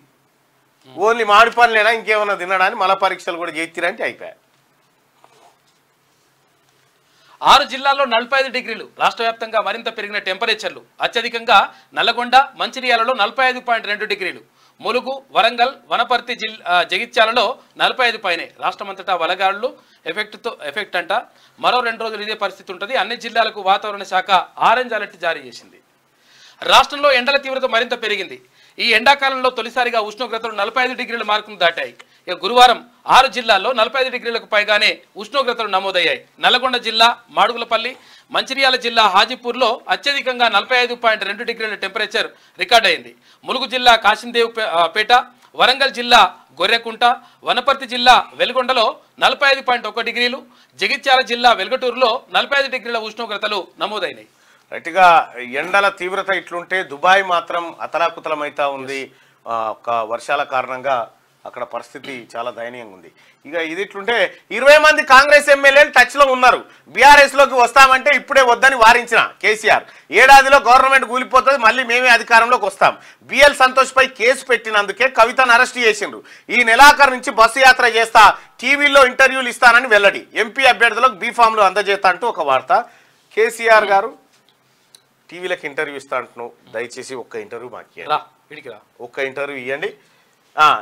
ఓన్లీ మామిడి పనులేనా ఇంకేమన్నా తినడానికి మల పరీక్షలు కూడా చేతిరంటే అయిపోయాయి. 6 జిల్లాల్లో 45 డిగ్రీలు. రాష్ట్ర వ్యాప్తంగా మరింత పెరిగిన టెంపరేచర్లు. అత్యధికంగా నల్లగొండ, మంచిర్యాలలో 45.2 డిగ్రీలు. ములుగు, వరంగల్, వనపర్తి, జగిత్యాలలో 45 పైనే. రాష్ట్రమంతటా వలగాళ్లు ఎఫెక్ట్ అంట. మరో 2 రోజులు ఇదే పరిస్థితి ఉంటుంది. అన్ని జిల్లాలకు వాతావరణ శాఖ ఆరెంజ్ అలర్ట్ జారీ చేసింది. రాష్ట్రంలో ఎండల తీవ్రత మరింత పెరిగింది. ఈ ఎండాకాలంలో తొలిసారిగా ఉష్ణోగ్రతలు 45 డిగ్రీల మార్కును దాటాయి. ఇక గురువారం 6 జిల్లాల్లో 45 డిగ్రీలకు పైగానే ఉష్ణోగ్రతలు నమోదయ్యాయి. నల్లగొండ జిల్లా మాడుగులపల్లి, మంచిర్యాల జిల్లా హాజీపూర్లో అత్యధికంగా 45.2 డిగ్రీల టెంపరేచర్ రికార్డ్ అయింది. ములుగు జిల్లా కాశీదేవ్ పేట, వరంగల్ జిల్లా గొర్రెకుంట, వనపర్తి జిల్లా వెలుగొండలో 45.1 డిగ్రీలు, జగిత్యాల జిల్లా వెలుగటూరులో 45 డిగ్రీల ఉష్ణోగ్రతలు నమోదైనాయి. రైట్గా ఎండల తీవ్రత ఇట్లుంటే దుబాయ్ మాత్రం అతలాకుతలమైతా ఉంది. ఒక వర్షాల కారణంగా అక్కడ పరిస్థితి చాలా దయనీయంగా ఉంది. ఇక ఇది ఇట్లుంటే 20 మంది కాంగ్రెస్ ఎమ్మెల్యేలు టచ్లో ఉన్నారు. బీఆర్ఎస్లోకి వస్తామంటే ఇప్పుడే వద్దని వారించిన కేసీఆర్. ఏడాదిలో గవర్నమెంట్ కూలిపోతుంది, మళ్ళీ మేమే అధికారంలోకి వస్తాం. బిఎల్ సంతోష్పై కేసు పెట్టినందుకే కవితను అరెస్ట్ చేసిండ్రు. ఈ నెలాఖరు నుంచి బస్సు యాత్ర చేస్తా, టీవీలో ఇంటర్వ్యూలు ఇస్తానని వెల్లడి. ఎంపీ అభ్యర్థులకు బీఫామ్లు అందజేస్తా అంటూ ఒక వార్త. కేసీఆర్ గారు టీవీలకు ఇంటర్వ్యూ ఇస్తా అంటున్నావు, దయచేసి ఒక్క ఇంటర్వ్యూ మాకు ఇవ్వండి, ఒక్క ఇంటర్వ్యూ ఇవ్వండి.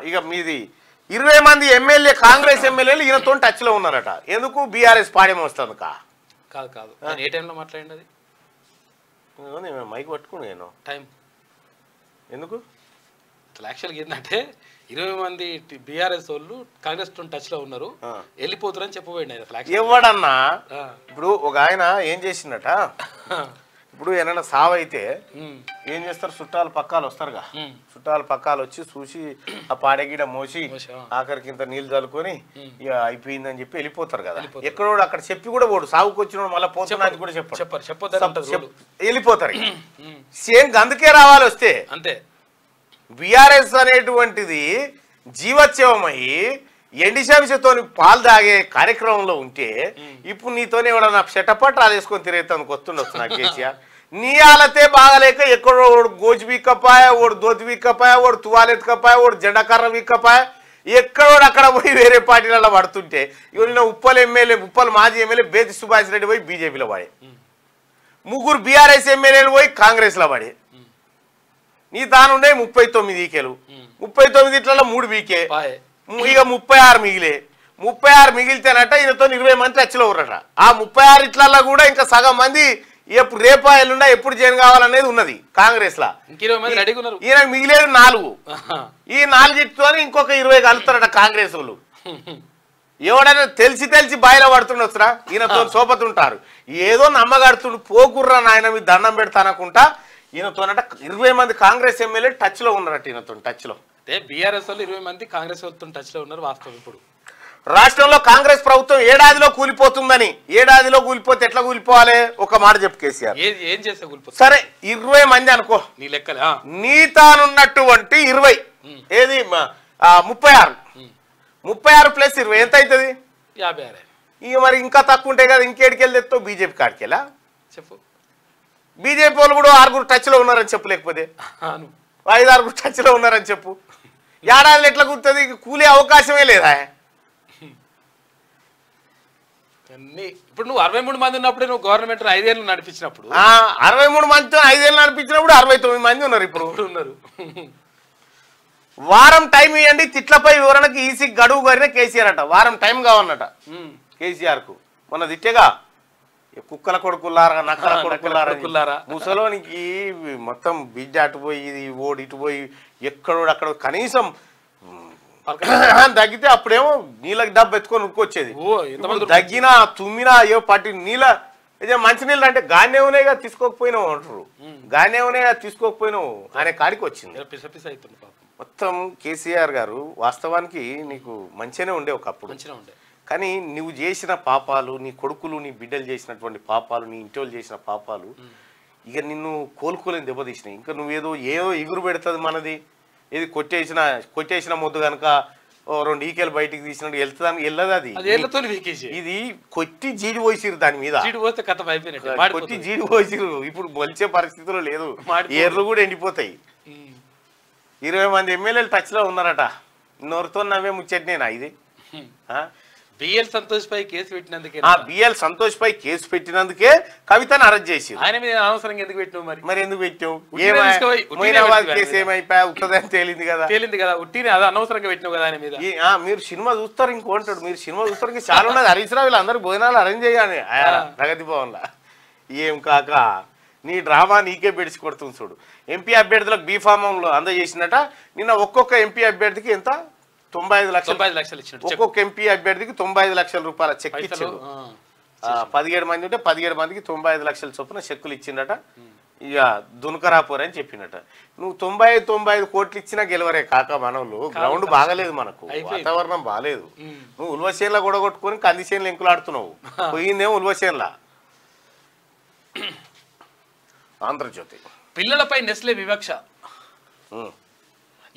ఇక మీది 20 మంది కాంగ్రెస్ ఎమ్మెల్యేలు ఈయనతో టచ్లో ఉన్నారట. ఎందుకు? బీఆర్ఎస్ పాడేమో వస్తుంది కాదు ఏ టైంలో మాట్లాడినది? మైక్ పట్టుకుని నేను టైం ఎందుకు యాక్చువల్గా ఏంటంటే 20 మంది బీఆర్ఎస్ వాళ్ళు కాంగ్రెస్ తో టచ్ లో ఉన్నారు, వెళ్ళిపోతారని చెప్పబోయింది. ఎవడన్నా ఇప్పుడు ఒక ఆయన ఏం చేసిందట, ఇప్పుడు ఏమైనా సావు అయితే ఏం చేస్తారు, చుట్టాలు పక్కాలు వస్తారుగా, చుట్టాలు పక్కాలు వచ్చి చూసి ఆ పాడగిడ మోసి ఆఖరికి ఇంత నీళ్ళు చల్లుకొని ఇక అయిపోయిందని చెప్పి వెళ్ళిపోతారు కదా. ఎక్కడో అక్కడ చెప్పి కూడా పోడు, సాగుకు వచ్చిన మళ్ళీ పోతున్నది కూడా చెప్పారు, వెళ్ళిపోతారు. సేమ్ అందుకే రావాలి వస్తే అంతే. బీఆర్ఎస్ అనేటువంటిది జీవోత్సవమయ్యి ఎండిశాంశతోని పాలు తాగే కార్యక్రమంలో ఉంటే ఇప్పుడు నీతోనే ఎవడన్నా షటపట్టాలు వేసుకొని తిరుగుతానికి వస్తుండొచ్చు నా కేసీఆర్. నీ ఆలతే బాగాలేక ఎక్కడో ఓడు గోజు వీక్కపాయ, ఓడు దోతి వీక్కపాయ, ఓడు తువాలెత్తుకపాయ, ఓడు జెండాకర్ర వీక్కపాయ, ఎక్కడోడు అక్కడ పోయి వేరే పార్టీలలో పడుతుంటే ఇవన్న ఉప్పల్ మాజీ ఎమ్మెల్యే బేతి సుభాష్ రెడ్డి పోయి బీజేపీలో పడే, ముగ్గురు బీఆర్ఎస్ ఎమ్మెల్యేలు పోయి కాంగ్రెస్లో పడే. నీ తానుండే 39 ఈకేలు, 39 ఇట్లలో 3 వీకే, ఇక 36 మిగిలే. 36 మిగిలితేనట ఈయనతో 20 మంది టచ్లో ఉన్నారట. ఆ 36 ఇట్లల్లో కూడా ఇంకా సగం మంది ఎప్పుడు రేపా ఎల్లుండా ఎప్పుడు జైన్ కావాలనేది ఉన్నది కాంగ్రెస్ లా. ఈయనకు మిగిలేదు 4. ఈ 4 ఇట్టుతో ఇంకొక 20 కలుస్తారట కాంగ్రెస్ వాళ్ళు. ఎవడైనా తెలిసి బాయిలో పడుతుండొచ్చురా, ఈయనతో సోపతుంటారు. ఏదో నమ్మగడుతుండు, పోకుర్రా నాయన మీ దండం పెడతానకుంటా ఈయనతోనట 20 మంది కాంగ్రెస్ ఎమ్మెల్యే టచ్ లో ఉన్నారట ఈయనతో టచ్ లో. బీఆర్ఎస్ వాళ్ళు 20 మంది కాంగ్రెస్ వాళ్ళతో టచ్ లో ఉన్నారు వాస్తవం. ఇప్పుడు రాష్ట్రంలో కాంగ్రెస్ ప్రభుత్వం ఏడాదిలో కూలిపోతుందని, ఏడాదిలో కూలిపోతే ఎట్లా కూలిపోవాలి ఒక మాట చెప్పు కేసీఆర్. ఏం చేస్తే కూలిపోతుంది? సరే 20 మంది అనుకో, నీ లెక్కలే నీతానున్నటువంటి 20 ఏది 36, 36 ప్లస్ 20 ఎంత అవుతుంది? 56. ఇక మరి ఇంకా తక్కువ ఉంటాయి కదా, ఇంకేడికెళ్ళి తెస్తావు? బీజేపీ కాడికెళ్ళా చెప్పు. బీజేపీ వాళ్ళు కూడా 6 టచ్ లో ఉన్నారని చెప్పు, లేకపోతే 5-6 టచ్ లో ఉన్నారని చెప్పు. ఏడాదిలో ఎట్లా కూర్తుంది? కూలే అవకాశమే లేదా? ఇప్పుడు నువ్వు 63 మంది ఉన్నప్పుడు నువ్వు గవర్నమెంట్ 5 ఏళ్ళు నడిపించినప్పుడు 63 మందితో 5 ఏళ్ళు నడిపించినప్పుడు 69 మంది ఉన్నారు. ఇప్పుడు ఉన్నారు. వారం టైం ఇవ్వండి, తిట్లపై వివరణకు ఈసీ గడువు కోరిన కేసీఆర్ అట. వారం టైం కావన్నట కేసీఆర్ కు. మొన్న తిట్టేగా కుక్కల కొడుకులారా, నక్కల కొడుకులారా, ముసలోనికి మొత్తం బిడ్డ అటుపోయి ఇది ఓడి ఇటుపోయి ఎక్కడోడు అక్కడ కనీసం తగ్గితే అప్పుడేమో నీళ్ళకి డబ్బు ఎత్తుకొని ఉరుకొచ్చేది. తగ్గినా తుమ్మినా అయ్యో పట్టి నీళ్ళ ఇదే మంచి నీళ్ళు అంటే గాన్నేవునేగా తీసుకోకపోయినావు అంటారు, గాన్నేవునేగా తీసుకోకపోయినావు అనే కాడికి వచ్చింది. మొత్తం కేసీఆర్ గారు వాస్తవానికి నీకు మంచిగానే ఉండే ఒకప్పుడు, మంచిగా ఉండే. కానీ నువ్వు చేసిన పాపాలు, నీ కొడుకులు నీ బిడ్డలు చేసినటువంటి పాపాలు, నీ ఇంటి వాళ్ళు చేసిన పాపాలు ఇక నిన్ను కోలుకోలేని దెబ్బతీసినాయి. ఇంకా నువ్వేదో ఎగురు పెడుతుంది మనది, ఏది కొట్టేసిన మొద్దు కనుక 2 ఈకేలు బయటికి తీసినట్టు వెళ్తుంది, వెళ్ళదు. అది ఇది కొట్టి జీడి పోసిరు, దాని మీద కొట్టి జీడి పోసిరు. ఇప్పుడు మొలిచే పరిస్థితిలో లేదు, ఏర్లు కూడా ఎండిపోతాయి. 20 మంది ఎమ్మెల్యేలు టచ్ లో ఉన్నారట. నోరుతో నవ్వే ముచ్చట్నేనా ఇది? బిఎల్ సంతోష్ పై కేసు పెట్టినందుకే, బిఎల్ సంతోష్ పై కేసు పెట్టినందుకే కవితను అరెస్ట్ చేసి ఆయన మీద అనవసరంగా ఎందుకు పెట్టినావు? మరి ఎందుకు పెట్టావు? కేసు ఏమైపోయా ఉత్తదని తేలింది కదా, ఉట్టినే అది అనవసరంగా పెట్టినావు కదా ఆయన మీద. మీరు సినిమా చూస్తారు ఇంకోంటాడు, మీరు సినిమా చూస్తారు ఇంకా చాలా ఉన్నది. హరీష్ రావు వీళ్ళందరూ భోజనాలు అరేంజ్ చేయాలి ప్రగతి భవన్ లా. ఏం కాక నీ డ్రామా నీకే బెడిసి కొడుతుంది చూడు. ఎంపీ అభ్యర్థులకు బీఫామంలో అందజేసినట. నిన్న ఒక్కొక్క ఎంపీ అభ్యర్థికి ఎంత 95 లక్షలు ఇచ్చాడు. ఒక్కొక్క ఎంపీ అభ్యర్థికి 95 లక్షల రూపాయల చెక్ ఇచ్చాడు. 17 మంది ఉంటే 17 మందికి 95 లక్షల చొప్పున చెక్కులు ఇచ్చిండట. ఇక దునకరాపోరు అని చెప్పినట. నువ్వు 95 కోట్లు ఇచ్చినా గెలవరే కాక మనోళ్ళు. గ్రౌండ్ బాగలేదు, మనకు వాతావరణం బాగాలేదు. నువ్వు ఉల్వసేన్లా గొడగొట్టుకొని కందిసేన్లు ఎంకులాడుతున్నావు. పోయిందేమో ఉల్వసేన్లా. ఆంధ్రజ్యోతి పిల్లలపై నెస్లే వివక్ష.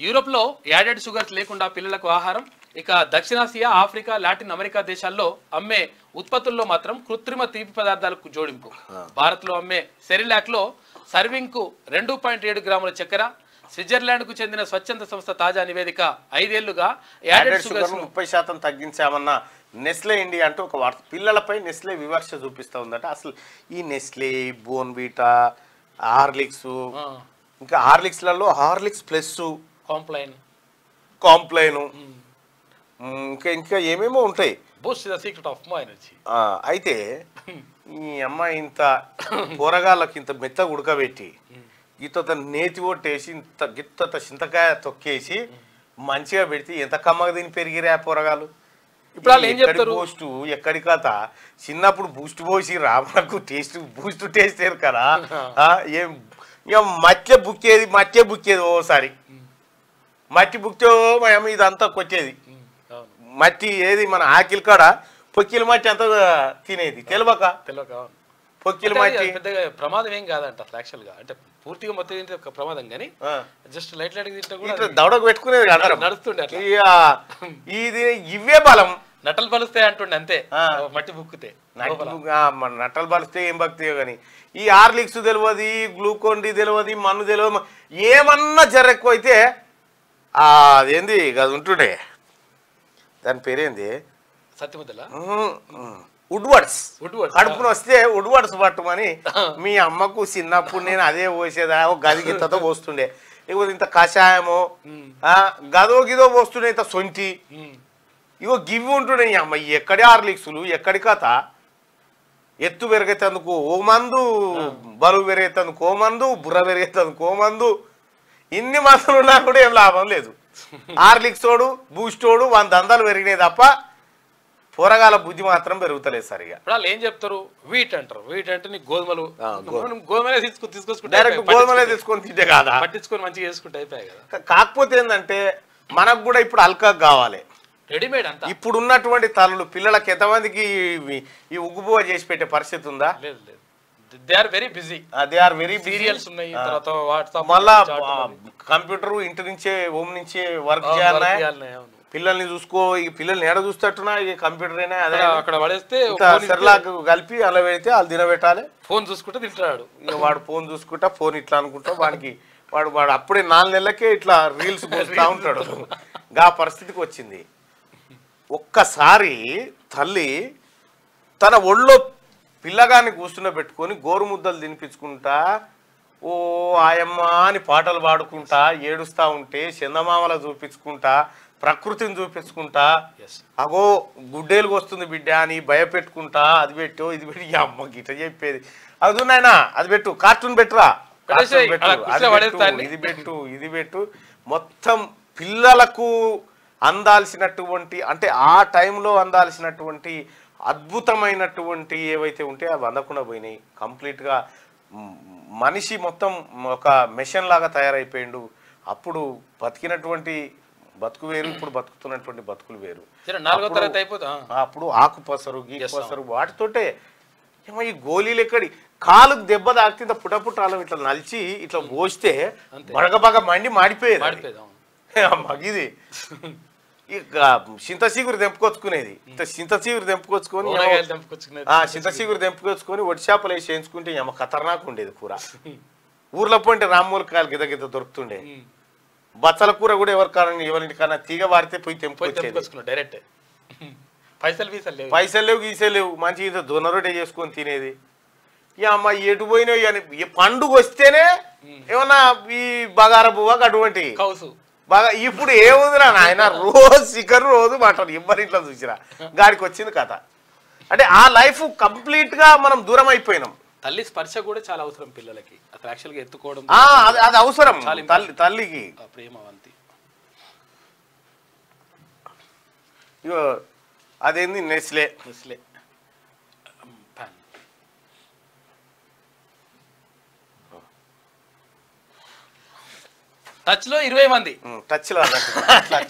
యూరోప్ లో యాడెడ్ షుగర్స్ లేకుండా పిల్లలకు ఆహారం. ఇక దక్షిణాసియా, ఆఫ్రికా, లాటిన్ అమెరికా దేశాల్లో అమ్మే ఉత్పత్తుల్లో మాత్రం కృత్రిమ తీపి పదార్థాలకు జోడింపు. భారత్ లో అమ్మే సెరిలాక్ లో సర్వింగ్ కు 2.7 గ్రాముల చక్కెర. స్విట్జర్లాండ్ కు చెందిన స్వచ్ఛంద సంస్థ తాజా నివేదిక 5 ఏళ్లుగా యాడెడ్ షుగర్స్ 30% తగ్గించామన్న నెస్లే ఇండియా అంటూ ఒక వార్త. పిల్లలపై నెస్లే వివక్ష చూపిస్తూ ఉందట. అసలు ఈ నెస్లే, బోన్బీటా, హార్లిక్స్, ఇంకా హార్లిక్స్లలో హార్లిక్స్ ప్లస్, కాంప్లైన్, ఇంకా ఏమేమో ఉంటాయి. అయితే ఈ అమ్మాయి ఇంత కూరగాయలకు ఇంత మెత్తగా ఉడకబెట్టి ఇంత నేతి కొట్టేసి ఇంత గిత్త చింతకాయ తొక్కేసి మంచిగా పెడితే ఎంత కమ్మగా దీన్ని పెరిగిరే ఆ కూరగాయలు. ఇప్పుడు వాళ్ళు ఏం చెప్తారు? బూస్ట్ ఎక్కడి కథ చిన్నప్పుడు బూస్ట్ పోసిరా మనకు బూస్ట్ టేస్ట్ లేదు కదా. ఏం ఇక మధ్య బుక్కేది ఓసారి మట్టి బుక్తో మేము ఇదంతా కొట్టేది. మట్టి ఏది మన ఆకిలి కాడ పొక్కిల మట్టి అంతా తినేది తెలియక పొక్కిల మట్టి పెద్దగా ప్రమాదం ఏం కాదంట యాక్చువల్ గా. అంటే పూర్తిగా మొత్తం తింటే ఒక ప్రమాదం కానీ జస్ట్ లైట్ తింటే కూడా దవడకు పెట్టుకునేది కదా నడుస్తుండే అట్లా. ఇది ఇవే బలం. నటలు పలుస్తాయి అంటుండే అంతే మట్టి బుక్కితే. నట్టలు పలిస్తే ఏం భక్తియో కానీ ఈ హార్లిక్స్ తెలియదు, గ్లూకోన్ డి తెలియదు, మన్ను తెలియదు. ఏమన్నా జర ఎక్కువ అయితే అదేంది అది ఉంటుండే దాని పేరేంది సత్యముద్దల వుడ్వర్డ్స్ కడుపును వస్తే వుడ్వర్డ్స్ పట్టుమని మీ అమ్మకు చిన్నప్పుడు నేను అదే పోసేదా గది గిత్తతో పోస్తుండే. ఇగో ఇంత కషాయమో గదో గిదో పోస్తుండే, ఇంత సొంటి ఇగో గివ్వి ఉంటుండే. ఈ అమ్మ ఎక్కడి హార్లిక్స్లు ఎక్కడి కథ. ఎత్తు పెరిగేతందుకు ఓ మందు, బరువు పెరిగేతందుకు ఓ మందు, బుర్ర పెరిగేతందుకు ఓ మందు. ఇన్ని మందులు ఉన్నా కూడా ఏం లాభం లేదు. హార్లిక్సోడు బూస్టోడు 100 దందాలు పెరిగినాయి తప్ప పోరగాల బుద్ధి మాత్రం పెరుగుతలేదు సరిగా. వాళ్ళు ఏం చెప్తారు? వీట్ అంటారు. వీట్ అంటే నీకు గోధుమలే తీసుకొచ్చుకుంటే డైరెక్ట్ గోధుమలే తీసుకొని తింటే కాదా, పట్టించుకొని మంచిగా చేసుకుంటే అయిపోయాయి కదా. కాకపోతే ఏంటంటే మనకు కూడా ఇప్పుడు అల్కా కావాలి రెడీమేడ్ అంతా. ఇప్పుడు ఉన్నటువంటి తల్లులు పిల్లలకి ఎంతమందికి ఈ ఉగ్గుబువ్వ చేసి పెట్టే పరిస్థితి ఉందా? లేదు లేదు. They are very busy. Serials ఉన్నాయి, తర్వాత వాట్సాప్, మళ్ళా కంప్యూటర్ ఇంటి నుంచే హోమ్ నుంచే వర్క్ చేయాలి. పిల్లల్ని చూసుకో, ఈ పిల్లల్ని ఏడ చూస్తట్టున్నా ఈ కంప్యూటర్ అయినా అదే అక్కడ పడేస్తే సెర్లాక్ కలిపి అలా పెడితే వాళ్ళు తినబెట్టాలి. ఫోన్ చూసుకుంటే తింటాడు. ఇక వాడు ఫోన్ చూసుకుంటా ఫోన్ ఇట్లా అనుకుంటా వాడు అప్పుడే 4 నెలలకే ఇట్లా రీల్స్ పోస్తా ఉంటాడు. గా పరిస్థితికి వచ్చింది. ఒక్కసారి తల్లి తన ఒళ్ళో పిల్లగాన్ని కూర్చున్న పెట్టుకొని గోరుముద్దలు తినిపించుకుంటా ఓ ఆయమ్మ అని పాటలు పాడుకుంటా ఏడుస్తూ ఉంటే చందమామల చూపించుకుంటా ప్రకృతిని చూపించుకుంటా అగో గుడ్డేలుగు వస్తుంది బిడ్డ అని భయపెట్టుకుంటా అది పెట్టు ఇది పెట్టు. ఈ అమ్మ గిట చెప్పేది అది నాయనా అది పెట్టు, కార్టూన్ పెట్టురా, ఇది పెట్టు. మొత్తం పిల్లలకు అందాల్సినటువంటి అంటే ఆ టైంలో అందాల్సినటువంటి అద్భుతమైనటువంటి ఏవైతే ఉంటే అవి అందకుండా పోయినాయి. కంప్లీట్గా మనిషి మొత్తం ఒక మెషిన్ లాగా తయారైపోయిండు. అప్పుడు బతికినటువంటి బతుకు వేరు, ఇప్పుడు బతుకుతున్నటువంటి బతుకులు వేరు. అప్పుడు ఆకుపసరు గీకుపసరు వాటితోటే ఏమో ఈ గోళీలు ఎక్కడి కాలుకు దెబ్బ తాకితే ఇంత పుటపుటాలు ఇట్లా నలిచి ఇట్లా పోస్తే బగబగ మండి మాడిపోయేది. మగిది ఇక చింతసీగురు తెంపుకొచ్చుకునేది. చింతసీగురు తెంపుకొచ్చుకొని చింతసీగురు తెంపుకొచ్చుకొని వడి చేపలు వేసి చేయించుకుంటే ఏమో ఖతర్నాక్ ఉండేది కూర. ఊర్లో పోయింటే రామ్మూలకాయలు గిద గిద దొరుకుతుండే. బచ్చల కూర కూడా ఎవరింటికన్నా తీగ వారితే పోయి తెంపుకొచ్చేది డైరెక్ట్. పైసలు లేవు గీసే లేవు, మంచిగా జొన్న రొట్టె చేసుకొని తినేది. ఇక అమ్మ ఎటు పోయినావు అని పండుగ వస్తేనే ఏమన్నా ఈ బగార బువ్వ అటువంటి బాగా. ఇప్పుడు ఏముందిరా నాయన రోజు చికెన్ రోజు మటన్ ఇవ్వరింట్లో చూసిరా గాడికి వచ్చింది కథ. అంటే ఆ లైఫ్ కంప్లీట్ గా మనం దూరం అయిపోయినాం. తల్లి స్పర్శ కూడా చాలా అవసరం పిల్లలకి. అసలు యాక్చువల్గా ఎత్తుకోవడం అది అవసరం తల్లికి. ప్రేమవంతి ఇగో అదేంది నెస్లే టచ్ లో 20 మంది. టచ్ లో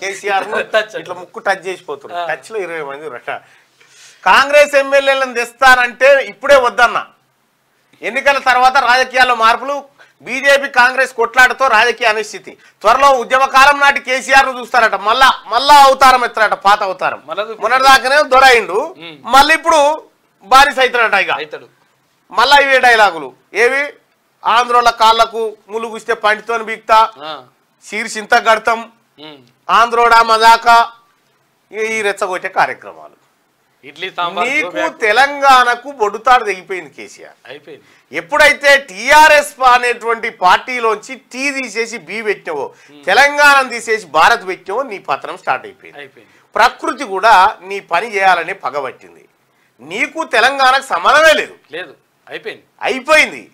కేసీఆర్ ఇట్లా ముక్కు టచ్ చేసిపోతున్నారు. టచ్ లో 20 మంది. కాంగ్రెస్ ఎమ్మెల్యేలను తెస్తారంటే ఇప్పుడే వద్దన్నా. ఎన్నికల తర్వాత రాజకీయాల్లో మార్పులు, బీజేపీ కాంగ్రెస్ కొట్లాటతో రాజకీయ అనిశ్చితి. త్వరలో ఉద్యమకాలం నాటి కేసీఆర్ ను చూస్తారట. మళ్ళా అవతారం ఎత్తారట, పాత అవతారం. మొన్నటిదాకానే దొరయిండు, మళ్ళీ ఇప్పుడు బారిస్ అవుతాడట. ఇక మళ్ళా ఇవే డైలాగులు. ఏవి ఆంధ్రోళ్ళ కాళ్లకు ములుగుస్తే పంటితో బీక్తా, శీర్షింత గడతాం, ఆంధ్రోడా మజాక, ఈ రెచ్చగొట్టే కార్యక్రమాలు. నీకు తెలంగాణకు బొడ్డుతాడు తెగిపోయింది కేసీఆర్. అయిపోయింది. ఎప్పుడైతే టీఆర్ఎస్ అనేటువంటి పార్టీలోంచి టీ తీసేసి బి పెట్టినవో, తెలంగాణ తీసేసి భారత్ పెట్టినవో, నీ పతనం స్టార్ట్ అయిపోయింది. ప్రకృతి కూడా నీ పని చేయాలని పగబట్టింది. నీకు తెలంగాణకు సంబంధమే లేదు. అయిపోయింది.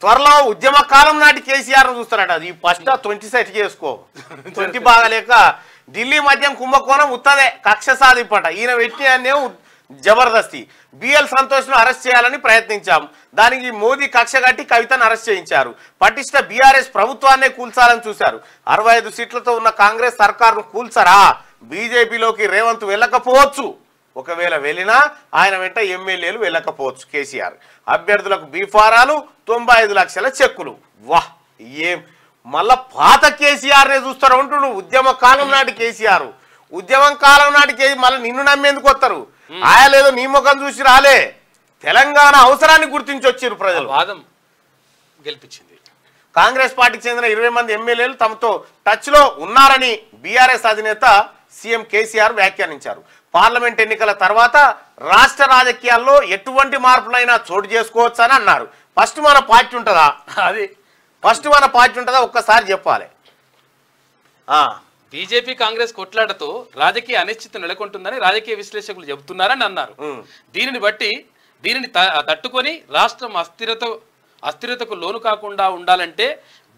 త్వరలో ఉద్యమ కాలం నాటి కేసీఆర్ చూస్తారట. అది ఫస్ట్ 20 సెట్ చేసుకో. 20 బాగాలేక ఢిల్లీ మద్యం కుంభకోణం ఉత్తదే కక్ష సాధింపట ఈయన పెట్టి అనే జబర్దస్తి బిఎల్ సంతోష్ను అరెస్ట్ చేయాలని ప్రయత్నించాం దానికి మోదీ కక్ష కట్టి కవితను అరెస్ట్ చేయించారు పటిష్ట బీఆర్ఎస్ ప్రభుత్వాన్నే కూల్చాలని చూశారు 65 సీట్లతో ఉన్న కాంగ్రెస్ సర్కారును కూల్చరా బీజేపీలోకి రేవంత్ వెళ్ళకపోవచ్చు ఒకవేళ వెళ్ళినా ఆయన వెంట ఎమ్మెల్యేలు వెళ్ళకపోవచ్చు కేసీఆర్ అభ్యర్థులకు బీఫారాలు 95 లక్షల చెక్కులు వాహ్ ఏం మళ్ళా పాత కేసీఆర్నే చూస్తారు అంటుడు ఉద్యమ కాలం నాటి కేసీఆర్ ఉద్యమం కాలం నాటి మళ్ళీ నిన్ను నమ్మేందుకు వస్తారు ఆయలేదో నీ ముఖం చూసి రాలే తెలంగాణ అవసరాన్ని గుర్తించి వచ్చారు ప్రజలు వాదం గెలిపించింది కాంగ్రెస్ పార్టీకి చెందిన 20 మంది ఎమ్మెల్యేలు తమతో టచ్ లో ఉన్నారని బీఆర్ఎస్ అధినేత సీఎం కేసీఆర్ వ్యాఖ్యానించారు పార్లమెంట్ ఎన్నికల తర్వాత రాష్ట్ర రాజకీయాల్లో ఎటువంటి మార్పులైనా చోటు చేసుకోవచ్చని అన్నారు ఫస్ట్ మన పార్టీ ఉంటుందా ఒక్కసారి చెప్పాలి బీజేపీ కాంగ్రెస్ కొట్లాటతో రాజకీయ అనిశ్చితి నెలకొంటుందని రాజకీయ విశ్లేషకులు చెబుతున్నారని అన్నారు దీనిని తట్టుకొని రాష్ట్రం అస్థిరతకు లోను కాకుండా ఉండాలంటే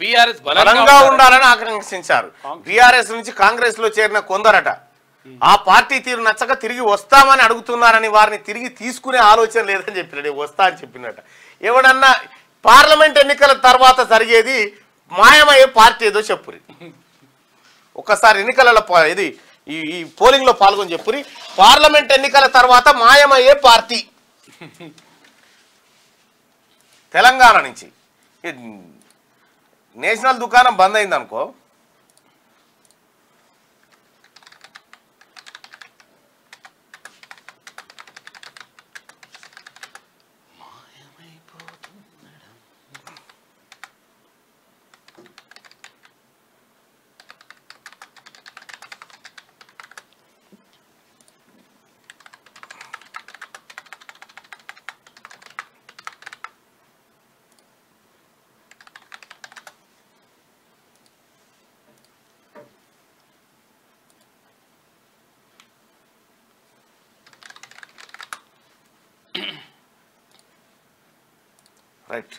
బీఆర్ఎస్ బలంగా ఉండాలని ఆకాంక్షించారు బీఆర్ఎస్ నుంచి కాంగ్రెస్ లో చేరిన కొందరట ఆ పార్టీ తీరు నచ్చక తిరిగి వస్తామని అడుగుతున్నారని వారిని తిరిగి తీసుకునే ఆలోచన లేదని చెప్పినట్టు వస్తా అని చెప్పినట్ట ఎవడన్నా పార్లమెంట్ ఎన్నికల తర్వాత జరిగేది మాయమయ్యే పార్టీ ఏదో చెప్పురి ఒక్కసారి ఎన్నికలలో ఇది ఈ పోలింగ్ లో పాల్గొని చెప్పురి పార్లమెంట్ ఎన్నికల తర్వాత మాయమయ్యే పార్టీ తెలంగాణ నుంచి నేషనల్ దుకాణం బంద్ అయింది అనుకో రైట్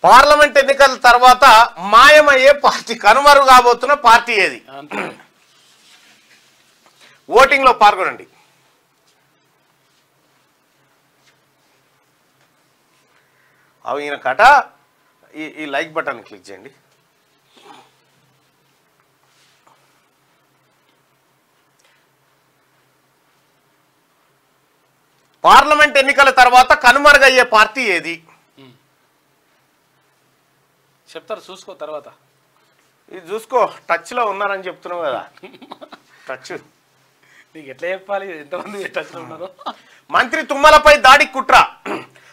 పార్లమెంట్ ఎన్నికల తర్వాత మాయమయ్యే పార్టీ కనుమరుగు కాబోతున్న పార్టీ ఏది ఓటింగ్ లో పాల్గొనండి ఈయన కట ఈ లైక్ బటన్ క్లిక్ చేయండి పార్లమెంట్ ఎన్నికల తర్వాత కనుమరుగయ్యే పార్టీ ఏది చెప్తారు చూసుకో తర్వాత ఇది చూసుకో టచ్ లో ఉన్నారని చెప్తున్నావు కదా టచ్ నీకు ఎట్లా చెప్పాలి ఎంతమంది టచ్ లో ఉన్నారు మంత్రి తుమ్మలపై దాడి కుట్ర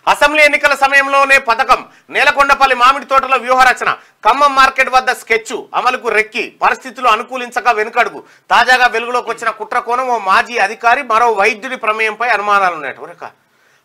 అసెంబ్లీ ఎన్నికల సమయంలోనే పథకం నేలకొండపల్లి మామిడి తోటలో వ్యూహరచన ఖమ్మం మార్కెట్ వద్ద స్కెచ్ అమలుకు రెక్కి పరిస్థితులు అనుకూలించక వెనుకడుగు తాజాగా వెలుగులోకి వచ్చిన కుట్ర కోణం ఓ మాజీ అధికారి మరో వైద్యుడి ప్రమేయంపై అనుమానాలున్నాయి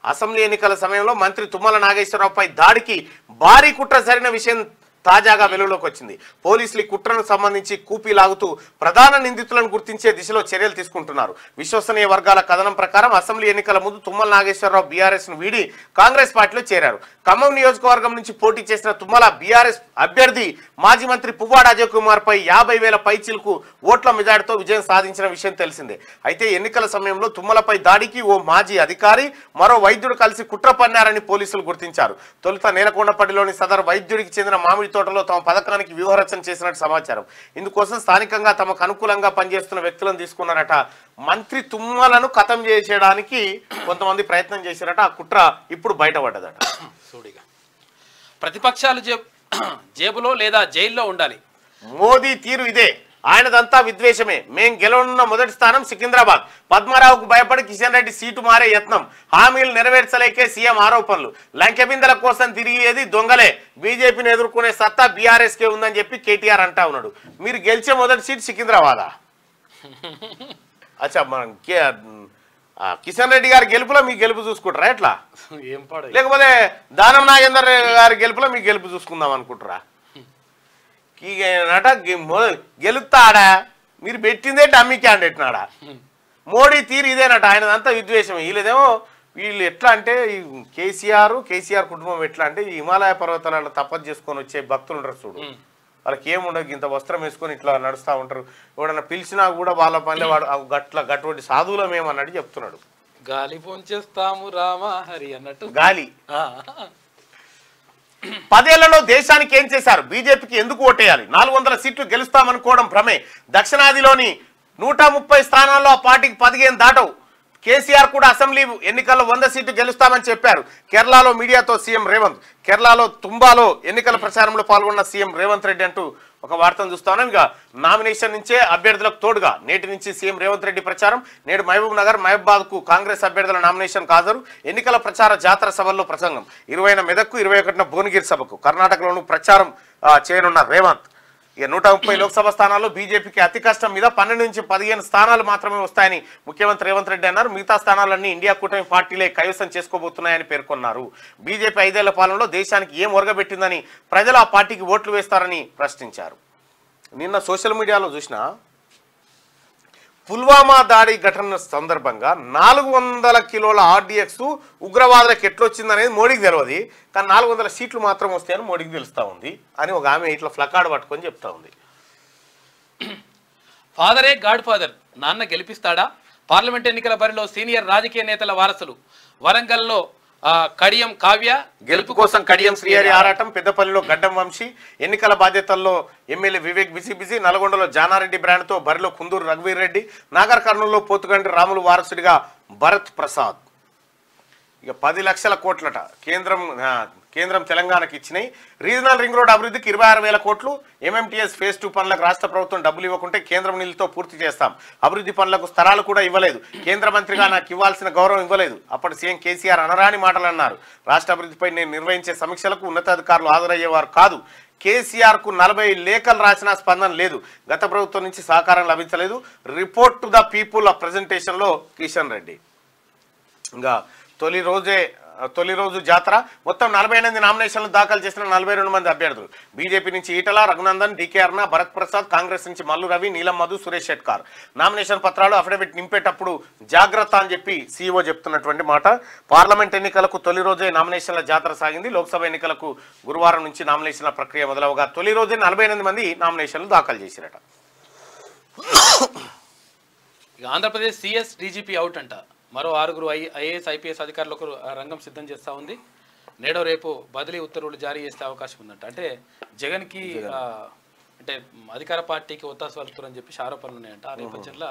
అసెంబ్లీ ఎన్నికల సమయంలో మంత్రి తుమ్మల నాగేశ్వరరావుపై దాడికి భారీ కుట్ర జరిగిన విషయం తాజాగా వెలుగులోకి వచ్చింది పోలీసులు ఈ కుట్రకు సంబంధించి కూపీ లాగుతూ ప్రధాన నిందితులను గుర్తించే దిశలో చర్యలు తీసుకుంటున్నారు విశ్వసనీయ వర్గాల కథనం ప్రకారం అసెంబ్లీ ఎన్నికల ముందు తుమ్మల నాగేశ్వరరావు బీఆర్ఎస్ ను వీడి కాంగ్రెస్ పార్టీలో చేరారు ఖమ్మం నియోజకవర్గం నుంచి పోటీ చేసిన తుమ్మల బీఆర్ఎస్ అభ్యర్థి మాజీ మంత్రి పువ్వాడ అజయ్ కుమార్ పై 50,000 పైచిలకు ఓట్ల మెజార్టీతో విజయం సాధించిన విషయం తెలిసిందే అయితే ఎన్నికల సమయంలో తుమ్మలపై దాడికి ఓ మాజీ అధికారి మరో వైద్యుడు కలిసి కుట్ర పన్నారని పోలీసులు గుర్తించారు తొలుత నేలకొండపల్లిలోని సదరు వైద్యుడికి చెందిన మామిడి తోటలో తమ పథకానికి వ్యూహరచన చేసినట్టు సమాచారం ఇందుకోసం స్థానికంగా తమకు అనుకూలంగా పనిచేస్తున్న వ్యక్తులను తీసుకున్నారట మంత్రి తుమ్మలను ఖతం చేసేయడానికి కొంతమంది ప్రయత్నం చేశారట ఆ కుట్ర ఇప్పుడు బయటపడ్డదట సూడిగా ప్రతిపక్షాలు జేబులో లేదా జైల్లో ఉండాలి మోదీ తీరు ఇదే ఆయనదంతా విద్వేషమే మేం గెలవనున్న మొదటి స్థానం సికింద్రాబాద్ పద్మారావుకు భయపడి కిషన్ రెడ్డి సీటు మారే యత్నం హామీలు నెరవేర్చలేకే సీఎం ఆరోపణలు లంకెబిందల కోసం తిరిగేది దొంగలే బీజేపీని ఎదుర్కొనే సత్తా బీఆర్ఎస్ కే ఉందని చెప్పి కేటీఆర్ అంటా ఉన్నాడు మీరు గెలిచే మొదటి సీట్ సికింద్రాబాదా అచ్చా మనం కిషన్ రెడ్డి గారి గెలుపులో మీ గెలుపు చూసుకుంటారా ఎట్లా లేకపోతే దానం నాగేందర్ గారి గెలుపులో మీ గెలుపు చూసుకుందాం అనుకుంటారా నట గెలుస్తాడా మీరు పెట్టిందే డమ్మీ క్యాండిడేట్ నాడా మోడీ తీరు ఇదేనట ఆయనదంతా విద్వేషం వీళ్ళదేమో వీళ్ళు ఎట్లా అంటే ఈ కేసీఆర్ కుటుంబం ఎట్లా అంటే ఈ హిమాలయ పర్వతాలలో తపస్సు చేసుకొని వచ్చే భక్తులు ఉంటారు చూడు వాళ్ళకి ఏముండదు, ఇంత వస్త్రం వేసుకొని ఇట్లా నడుస్తూ ఉంటారు. ఎవడన్నా పిలిచినా కూడా వాళ్ళ పనిలో వాడు గటువంటి సాధువులం ఏమన్నట్టు చెప్తున్నాడు. గాలి పొంచేస్తాము రామ హరి అన్నట్టు గాలి. 10 ఏళ్లలో దేశానికి ఏం చేశారు, బీజేపీకి ఎందుకు ఓటేయాలి, 400 సీట్లు గెలుస్తామనుకోవడం భ్రమే, దక్షిణాదిలోని 130 స్థానాల్లో ఆ పార్టీకి 15 దాటవు, కేసీఆర్ కూడా అసెంబ్లీ ఎన్నికల్లో 100 సీట్లు గెలుస్తామని చెప్పారు. కేరళలో మీడియాతో సీఎం రేవంత్. కేరళలో తుంబాలో ఎన్నికల ప్రచారంలో పాల్గొన్న సీఎం రేవంత్ రెడ్డి అంటూ ఒక వార్తను చూస్తాను. ఇక నామినేషన్ నుంచే అభ్యర్థులకు తోడుగా నేటి నుంచి సీఎం రేవంత్ రెడ్డి ప్రచారం. నేడు మహబూబ్ నగర్, మహబూబాద్ కు కాంగ్రెస్ అభ్యర్థుల నామినేషన్ హాజరు. ఎన్నికల ప్రచార జాతర సభల్లో ప్రసంగం. 20న మెదక్కు, 21న భువనగిరి సభకు. కర్ణాటకలోనూ ప్రచారం చేయనున్న రేవంత్. ఇక 130 లోక్సభ స్థానాల్లో బీజేపీకి అతి కష్టం మీద 12 నుంచి 15 స్థానాలు మాత్రమే వస్తాయని ముఖ్యమంత్రి రేవంత్ రెడ్డి అన్నారు. మిగతా స్థానాలన్నీ ఇండియా కూటమి పార్టీలే కైవసం చేసుకోబోతున్నాయని పేర్కొన్నారు. బీజేపీ 5 ఏళ్ల పాలనలో దేశానికి ఏం ఒరగబెట్టిందని, ప్రజలు ఆ పార్టీకి ఓట్లు వేస్తారని ప్రశ్నించారు. నిన్న సోషల్ మీడియాలో చూసిన పుల్వామా దాడి ఘటన సందర్భంగా 400 కిలోల ఆర్డీఎక్స్ ఉగ్రవాదులకు ఎట్లొచ్చిందనేది మోడీకి తెలియదు, కానీ 400 సీట్లు మాత్రం వస్తాయని మోడీకి తెలుస్తూ ఉంది అని ఒక ఆమె ఇట్లా ఫ్లకార్డ్ పట్టుకొని చెప్తా ఉంది. ఫాదరే గాడ్ ఫాదర్, నాన్న గెలిపిస్తాడా? పార్లమెంట్ ఎన్నికల బరిలో సీనియర్ రాజకీయ నేతల వారసులు. వరంగల్లో కడియం కావ్య గెలుపు కోసం కడియం శ్రీహరి ఆరాటం. పెద్దపల్లిలో గడ్డం వంశీ ఎన్నికల బాధ్యతల్లో ఎమ్మెల్యే వివేక్ బిజీ. నల్గొండలో జానారెడ్డి బ్రాండ్తో బరిలో కుందూరు రఘువీర్ రెడ్డి. నాగర్ కర్నూలులో పోతుగంటి రాములు వారసుడిగా భరత్ ప్రసాద్. ఇక 10 లక్షల కోట్లట కేంద్రం తెలంగాణకి ఇచ్చినాయి. రీజనల్ రింగ్ రోడ్ అభివృద్ధికి 26,000 కోట్లు. ఎంఎంటీఎస్ ఫేజ్ 2 పనులకు రాష్ట్ర ప్రభుత్వం డబ్బులు ఇవ్వకుంటే కేంద్రం నిధులతో పూర్తి చేస్తాం. అభివృద్ధి పనులకు స్థలాలు కూడా ఇవ్వలేదు. కేంద్ర మంత్రిగా నాకు ఇవ్వాల్సిన గౌరవం ఇవ్వలేదు. అప్పటి సీఎం కేసీఆర్ అనరాని మాటలు అన్నారు. రాష్ట్ర అభివృద్ధిపై నేను నిర్వహించే సమీక్షలకు ఉన్నతాధికారులు హాజరయ్యేవారు కాదు. కేసీఆర్కు 40 లేఖలు రాసినా స్పందన లేదు. గత ప్రభుత్వం నుంచి సహకారం లభించలేదు. రిపోర్ట్ టు ద పీపుల్ ఆ ప్రెజెంటేషన్లో కిషన్ రెడ్డి. ఇంకా తొలి రోజు జాతర. మొత్తం 48 నామినేషన్లు దాఖలు చేసిన 42 మంది అభ్యర్థులు. బీజేపీ నుంచి ఈటల, రఘునందన్, డీకే అరుణ, భరత్ ప్రసాద్. కాంగ్రెస్ నుంచి మల్లు రవి, నీలం మధు, సురేష్ షెట్కార్. నామినేషన్ పత్రాలు అఫిడవిట్ నింపేటప్పుడు జాగ్రత్త అని చెప్పి సీఈఓ చెప్తున్నటువంటి మాట. పార్లమెంట్ ఎన్నికలకు తొలి రోజే నామినేషన్ల జాతర సాగింది. లోక్సభ ఎన్నికలకు గురువారం నుంచి నామినేషన్ల ప్రక్రియ మొదలవగా తొలి రోజే 48 మంది నామినేషన్లు దాఖలు చేశారట. ఆంధ్రప్రదేశ్ సిఎస్ డీజీపీ అవుట్ అంట. మరో 6 ఐఏఎస్ ఐపీఎస్ అధికారులకు రంగం సిద్ధం చేస్తూ ఉంది. నేడో రేపు బదిలీ ఉత్తర్వులు జారీ చేసే అవకాశం ఉందంట. అంటే జగన్కి అంటే అధికార పార్టీకి ఒత్తాసు పలుకుతారని చెప్పి ఆరోపణలు ఉన్నాయంట. ఆ నేపథ్యంలో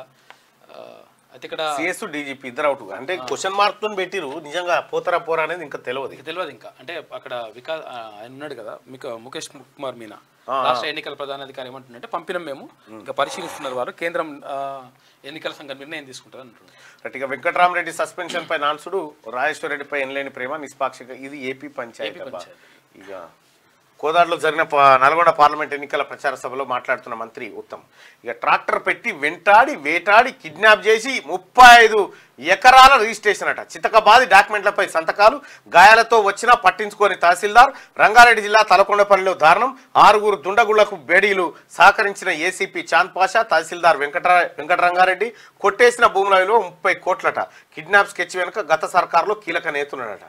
అయితే ఇక్కడ సిఎస్ డీజీపీ ఇద్దరు అవుట్. అంటే క్వశ్చన్ మార్క్ తో పెట్టిరు. నిజంగా పోరా అనేది ఇంకా తెలియదు. ఇంకా అంటే అక్కడ ఆయన ఉన్నాడు కదా ముఖేష్ కుమార్ మీనా, రాష్ట్ర ఎన్నికల ప్రధానాధికారి ఏమంటుందంటే పంపినం మేము ఇంకా పరిశీలిస్తున్నారు వారు, కేంద్రం ఎన్నికల సంఘం నిర్ణయం తీసుకుంటారు అంటున్నారు. ఇక వెంకటరామరెడ్డి సస్పెన్షన్ పై నాన్సుడు, రాజేశ్వర రెడ్డిపై ఎనలేని ప్రేమ నిష్పాక్షిక. ఇది ఏపీ పంచాయతీ. ఇక కోదాడలో జరిగిన నల్గొండ పార్లమెంట్ ఎన్నికల ప్రచార సభలో మాట్లాడుతున్న మంత్రి ఉత్తమ్, ఇక ట్రాక్టర్ పెట్టి వేటాడి కిడ్నాప్ చేసి 35 ఎకరాల రిజిస్ట్రేషన్ అట. చితకబాది డాక్యుమెంట్లపై సంతకాలు, గాయాలతో వచ్చినా పట్టించుకోని తహసీల్దార్. రంగారెడ్డి జిల్లా తలకొండపల్లిలో దారుణం. 6 దుండగుళ్లకు బేడీలు సహకరించిన ఏసీపీ చాంద్ పాషా, తహసీల్దార్ వెంకటరంగారెడ్డి. కొట్టేసిన భూముల విలువ 30 కోట్లట. కిడ్నాప్ స్కెచ్ వెనుక గత సర్కారులో కీలక నేతున్నాడట.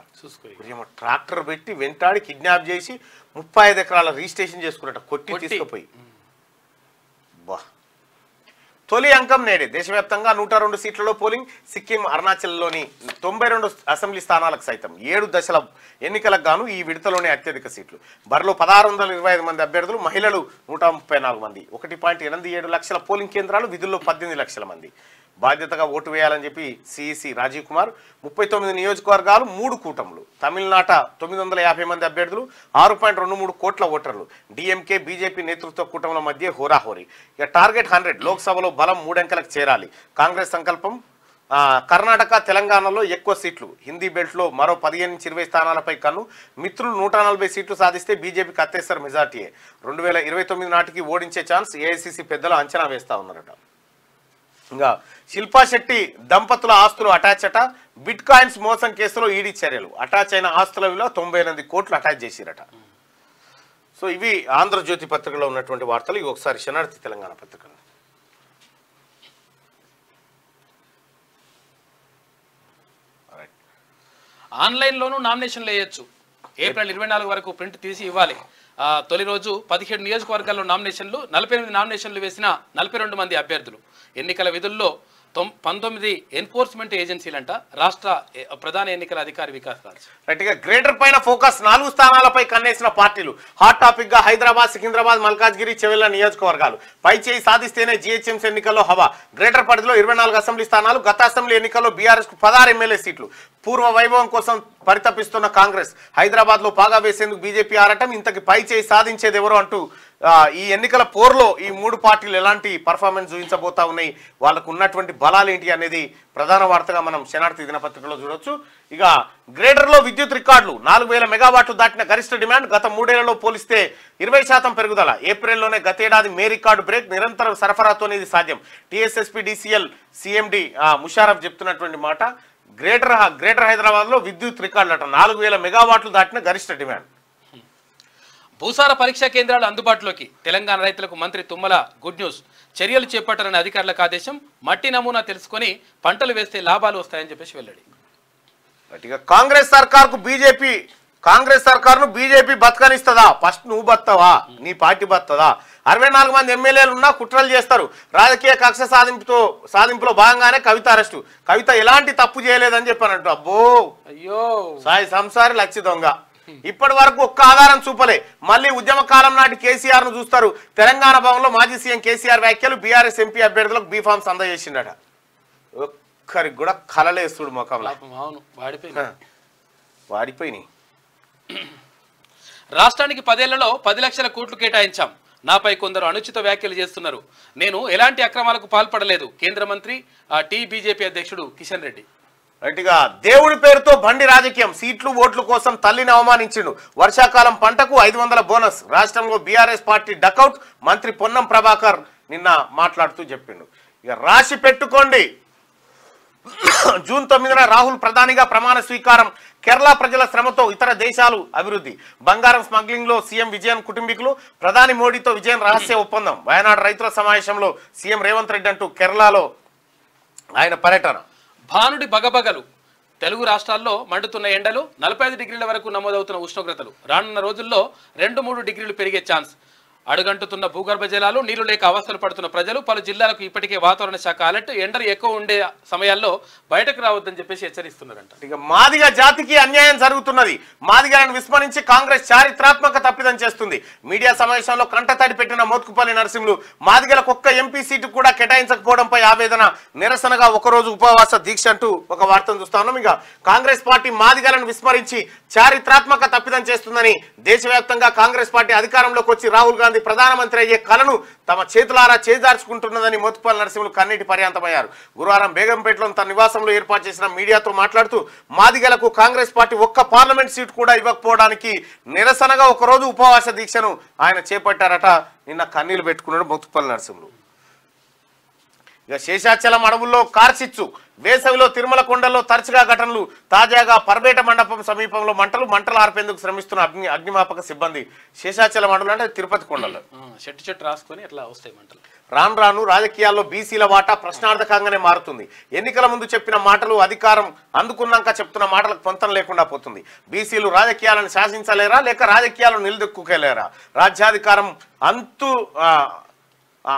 ట్రాక్టర్ పెట్టి వెంటాడి కిడ్నాప్ చేసి 35 ఎకరాల రిజిస్ట్రేషన్ చేసుకున్నట, కొట్టి తీసుకుపోయి. బా తొలి అంకం నేడే. దేశవ్యాప్తంగా 102 సీట్లలో పోలింగ్. సిక్కిం, అరుణాచల్లోని 92 అసెంబ్లీ స్థానాలకు సైతం 7 దశల ఎన్నికలకు గాను ఈ విడతలోనే అత్యధిక సీట్లు. బరిలో 1625 మంది అభ్యర్థులు, మహిళలు 134 మంది. 1.87 లక్షల పోలింగ్ కేంద్రాలు, విధుల్లో 18 లక్షల మంది. బాధ్యతగా ఓటు వేయాలని చెప్పి సిఈసి రాజీవ్ కుమార్. 39 నియోజకవర్గాలు, 3 కూటములు. తమిళనాట 950 మంది అభ్యర్థులు, 6.23 కోట్ల ఓటర్లు. డిఎంకే, బీజేపీ నేతృత్వ కూటముల మధ్య హోరాహోరీ. ఇక టార్గెట్ 100. లోక్సభలో బలం 3 అంకెలకు చేరాలి కాంగ్రెస్ సంకల్పం. కర్ణాటక, తెలంగాణలో ఎక్కువ సీట్లు. హిందీ బెల్ట్లో మరో 15 నుంచి 20 స్థానాలపై కన్ను. మిత్రులు 140 సీట్లు సాధిస్తే బీజేపీకి అత్యవసర మెజార్టీయే. 2029 నాటికి ఓడించే ఛాన్స్ ఏఐసీసీ పెద్దలు అంచనా వేస్తా ఉన్నారట. ఇంకా శిల్పా శెట్టి దంపతుల ఆస్తులు అటాచ్ అట. బిట్ కాయిన్స్ మోసం కేసులో ఈడీ చర్యలు. అటాచ్ అయిన ఆస్తుల విలువ 98 కోట్లు అటాచ్ చేసిరట. సో ఇవి ఆంధ్రజ్యోతి పత్రికలో ఉన్నటువంటి వార్తలు. ఇవి ఒకసారి శనార్థి తెలంగాణ పత్రికలు. ఆన్లైన్లోనూ నామినేషన్లు వేయొచ్చు. ఏప్రిల్ 24 వరకు ప్రింట్ తీసి ఇవ్వాలి. తొలి రోజు 17 నియోజకవర్గాల్లో నామినేషన్లు 48 నామినేషన్లు వేసిన 42 మంది అభ్యర్థులు. ఎన్నికల విధుల్లో 19 ఎన్ఫోర్స్మెంట్ ఏజెన్సీలంట. రాష్ట్ర ప్రధాన ఎన్నికల అధికారి వికాస్ రాజ్. రైట్గా గ్రేటర్ పైన ఫోకస్ 4 స్థానాలపై కన్నేసిన పార్టీలు. హాట్ టాపిక్ గా హైదరాబాద్, సికింద్రాబాద్, మల్కాజ్గిరి, చెవెళ్ల నియోజకవర్గాలు పై చేయి సాధిస్తేనే జీహెచ్ఎంసీ ఎన్నికల్లో హవా. గ్రేటర్ పరిధిలో 24 అసెంబ్లీ స్థానాలు. గత అసెంబ్లీ ఎన్నికల్లో బీఆర్ఎస్ కు 16 ఎమ్మెల్యే సీట్లు. పూర్వ వైభవం కోసం పరితపిస్తున్న కాంగ్రెస్. హైదరాబాద్ లో పాగా వేసేందుకు బీజేపీ ఆరటం. ఇంతకి పై చేయి సాధించేది ఎవరు అంటూ ఈ ఎన్నికల పోర్లో ఈ 3 పార్టీలు ఎలాంటి పర్ఫార్మెన్స్ చూపించబోతా ఉన్నాయి, వాళ్ళకు ఉన్నటువంటి బలాలు ఏంటి అనేది ప్రధాన వార్తగా మనం శనార్థి దినపత్రికలో చూడొచ్చు. ఇక గ్రేటర్ లో విద్యుత్ రికార్డులు 4000 మెగావాట్లు దాటిన గరిష్ట డిమాండ్. గత 3 ఏళ్లలో పోలిస్తే 20% పెరుగుదల. ఏప్రిల్లోనే గతేడాది మే రికార్డు బ్రేక్. నిరంతర సరఫరాతోనే ఇది సాధ్యం. టీఎస్ఎస్పీ డిసిఎల్ సిఎండి ముషారఫ్ చెప్తున్నటువంటి మాట. గ్రేటర్ హైదరాబాద్ లో విద్యుత్ రికార్డులట 4000 మెగావాట్లు దాటిన గరిష్ట డిమాండ్. భూసార పరీక్షా కేంద్రాలు అందుబాటులోకి. తెలంగాణ రైతులకు మంత్రి తుమ్మల గుడ్ న్యూస్. చర్యలు చేపట్టాలని అధికారులకు ఆదేశం. మట్టి నమూనా తెలుసుకొని పంటలు వేస్తే లాభాలు వస్తాయని చెప్పేసి వెల్లడి. కాంగ్రెస్ సర్కారును బీజేపీ బతకనిస్తుందా? ఫస్ట్ నువ్వు బతావా? నీ పార్టీ బతుందా? 64 మంది ఎమ్మెల్యేలు ఉన్నా కుట్రలు చేస్తారు. రాజకీయ కక్ష సాధింపులో భాగంగానే కవిత అరెస్టు. కవిత ఎలాంటి తప్పు చేయలేదని చెప్పానంటూ. అబ్బో అయ్యో సాయి సంసారి లక్ష దొంగ. ఇప్పటి వరకు ఒక్క ఆధారం చూపలే. మళ్ళీ ఉద్యమ కాలం నాటి కేసీఆర్ ను చూస్తారు. తెలంగాణ భవన్లో మాజీ సీఎం కేసీఆర్ వ్యాఖ్యలు. బీఆర్ఎస్ ఎంపీ అభ్యర్థులకు బీఫామ్స్ అందజేసిండట. ఒక్కరికి కూడా కలలేస్తుడు ముఖంలో. వాడిపోయినాయి. రాష్ట్రానికి 10 ఏళ్లలో 10 లక్షల కోట్లు కేటాయించాం. నాపై కొందరు అనుచిత వ్యాఖ్యలు చేస్తున్నారు. నేను ఎలాంటి అక్రమాలకు పాల్పడలేదు. కేంద్ర మంత్రి బీజేపీ అధ్యక్షుడు కిషన్ రెడ్డి. రైట్గా దేవుడి పేరుతో బండి రాజకీయం. సీట్లు ఓట్ల కోసం తల్లిని అవమానించిండు. వర్షాకాలం పంటకు 500 బోనస్. రాష్ట్రంలో బీఆర్ఎస్ పార్టీ డకౌట్. మంత్రి పొన్నం ప్రభాకర్ నిన్న మాట్లాడుతూ చెప్పిండు. ఇక రాసి పెట్టుకోండి. జూన్ 9న రాహుల్ ప్రధానిగా ప్రమాణ స్వీకారం. కేరళ ప్రజల శ్రమతో ఇతర దేశాలు అభివృద్ధి. బంగారం స్మగ్లింగ్ లో సీఎం విజయన్ కుటుంబీకులు. ప్రధాని మోడీతో విజయన్ రహస్య ఒప్పందం. వయనాడు రైతుల సమావేశంలో సీఎం రేవంత్ రెడ్డి అంటూ కేరళలో ఆయన పర్యటన. భానుడి బగబగలు. తెలుగు రాష్ట్రాల్లో మండుతున్న ఎండలు. 45 డిగ్రీల వరకు నమోదవుతున్న ఉష్ణోగ్రతలు. రానున్న రోజుల్లో 2-3 డిగ్రీలు పెరిగే ఛాన్స్. అడుగంటుతున్న భూగర్భ జలాలు. నీళ్లు లేక అవస్థలు పడుతున్న ప్రజలు. పలు జిల్లాలకు ఇప్పటికే వాతావరణ శాఖ అలర్ట్. ఎండలు ఎక్కువ ఉండే సమయాల్లో బయటకు రావద్దని చెప్పేసి హెచ్చరిస్తున్నారంట. ఇక మాదిగ జాతికి అన్యాయం జరుగుతున్నది. మాదిగలను విస్మరించి కాంగ్రెస్ చారిత్రాత్మక తప్పిదం చేస్తుంది. మీడియా సమావేశంలో కంటతడి పెట్టిన మోత్కుపల్లి నరసింహులు మాదిగలకు ఒక్క ఎంపీ సీటు కూడా కేటాయించకపోవడంపై ఆవేదన. నిరసనగా ఒకరోజు ఉపవాస దీక్ష అంటూ ఒక వార్తను చూస్తా ఉన్నాం. ఇక కాంగ్రెస్ పార్టీ మాదిగలను విస్మరించి చారిత్రాత్మక తప్పిదం చేస్తుందని దేశవ్యాప్తంగా కాంగ్రెస్ పార్టీ అధికారంలోకి వచ్చి రాహుల్ గాంధీ ప్రధానమంత్రి అయ్యే కలను తమ చేతులారా చేజార్చుకుంటున్నదని మోత్కుపల్లి నరసింహులు కన్నీటి పర్యాంతమయ్యారు. గురువారం బేగంపేటలో తన నివాసంలో ఏర్పాటు చేసిన మీడియాతో మాట్లాడుతూ మాదిగలకు కాంగ్రెస్ పార్టీ ఒక్క పార్లమెంట్ సీటు కూడా ఇవ్వకపోవడానికి నిరసనగా ఒకరోజు ఉపవాస దీక్షను ఆయన చేపట్టారట. నిన్న కన్నీళ్లు పెట్టుకున్నాడు మోత్కుపల్లి నరసింహులు. ఇక శేషాచలం అడవుల్లో కార్చిచ్చు. వేసవిలో తిరుమల కొండల్లో తరచుగా ఘటనలు. తాజాగా పర్బేట మండపం సమీపంలో మంటలు ఆర్పేందుకు శ్రమిస్తున్న అగ్నిమాపక సిబ్బంది. శేషాచలం అడవులు అంటే తిరుపతి కొండల్లో చెట్టు రాసుకొని ఎట్లా వస్తాయి మంటలు. రాను రాను రాజకీయాల్లో బీసీల వాటా ప్రశ్నార్థకంగానే మారుతుంది. ఎన్నికల ముందు చెప్పిన మాటలు అధికారం అందుకున్నాక చెప్తున్న మాటలకు పొంతం లేకుండా పోతుంది. బీసీలు రాజకీయాలను శాసించలేరా లేక రాజకీయాలను నిలదొక్కుకెళ్లేరా? రాజ్యాధికారం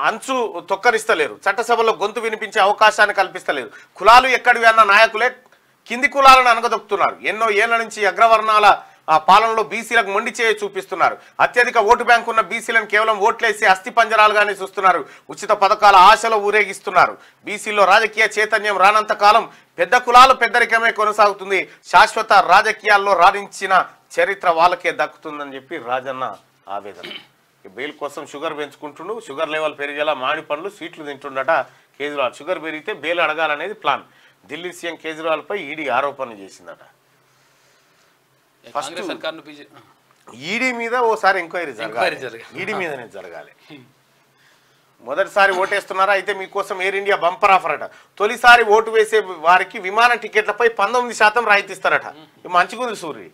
అంచు తొక్కరిస్తలేరు. చట్టసభలో గొంతు వినిపించే అవకాశాన్ని కల్పిస్తలేరు. కులాలు ఎక్కడివి అన్న నాయకులే కింది కులాలను అనగదొక్కుతున్నారు. ఎన్నో ఏళ్ల నుంచి అగ్రవర్ణాల పాలనలో బీసీలకు మొండి చేయ చూపిస్తున్నారు. అత్యధిక ఓటు బ్యాంకు ఉన్న బీసీలను కేవలం ఓట్లేసి అస్థి పంజరాలుగానే చూస్తున్నారు. ఉచిత పథకాల ఆశలో ఊరేగిస్తున్నారు. బీసీలో రాజకీయ చైతన్యం రానంత కాలం పెద్ద కులాలు పెద్దరికమే కొనసాగుతుంది. శాశ్వత రాజకీయాల్లో రాణించిన చరిత్ర వాళ్ళకే దక్కుతుందని చెప్పి రాజన్న ఆవేదన. బెయిల్ కోసం షుగర్ పెంచుకుంటుండు. షుగర్ లెవెల్ పెరిగేలా మామిడి పండ్లు స్వీట్లు తింటుండట కేజ్రీవాల్. షుగర్ పెరిగితే బెయిల్ అడగాలనేది ప్లాన్. ఢిల్లీ సీఎం కేజ్రీవాల్ పై ఈడీ ఆరోపణలు చేసిందట. ఈడీ మీద ఓసారి ఎంక్వైరీ జరగాలి. ఈడీ మీదనే జరగాలి. మొదటిసారి ఓటేస్తున్నారా అయితే మీకోసం ఎయిర్ ఇండియా బంపర్ ఆఫర్ అట. తొలిసారి ఓటు వేసే వారికి విమాన టికెట్లపై 19% రాయితీ ఇస్తారట. మంచిగుంది సూర్య.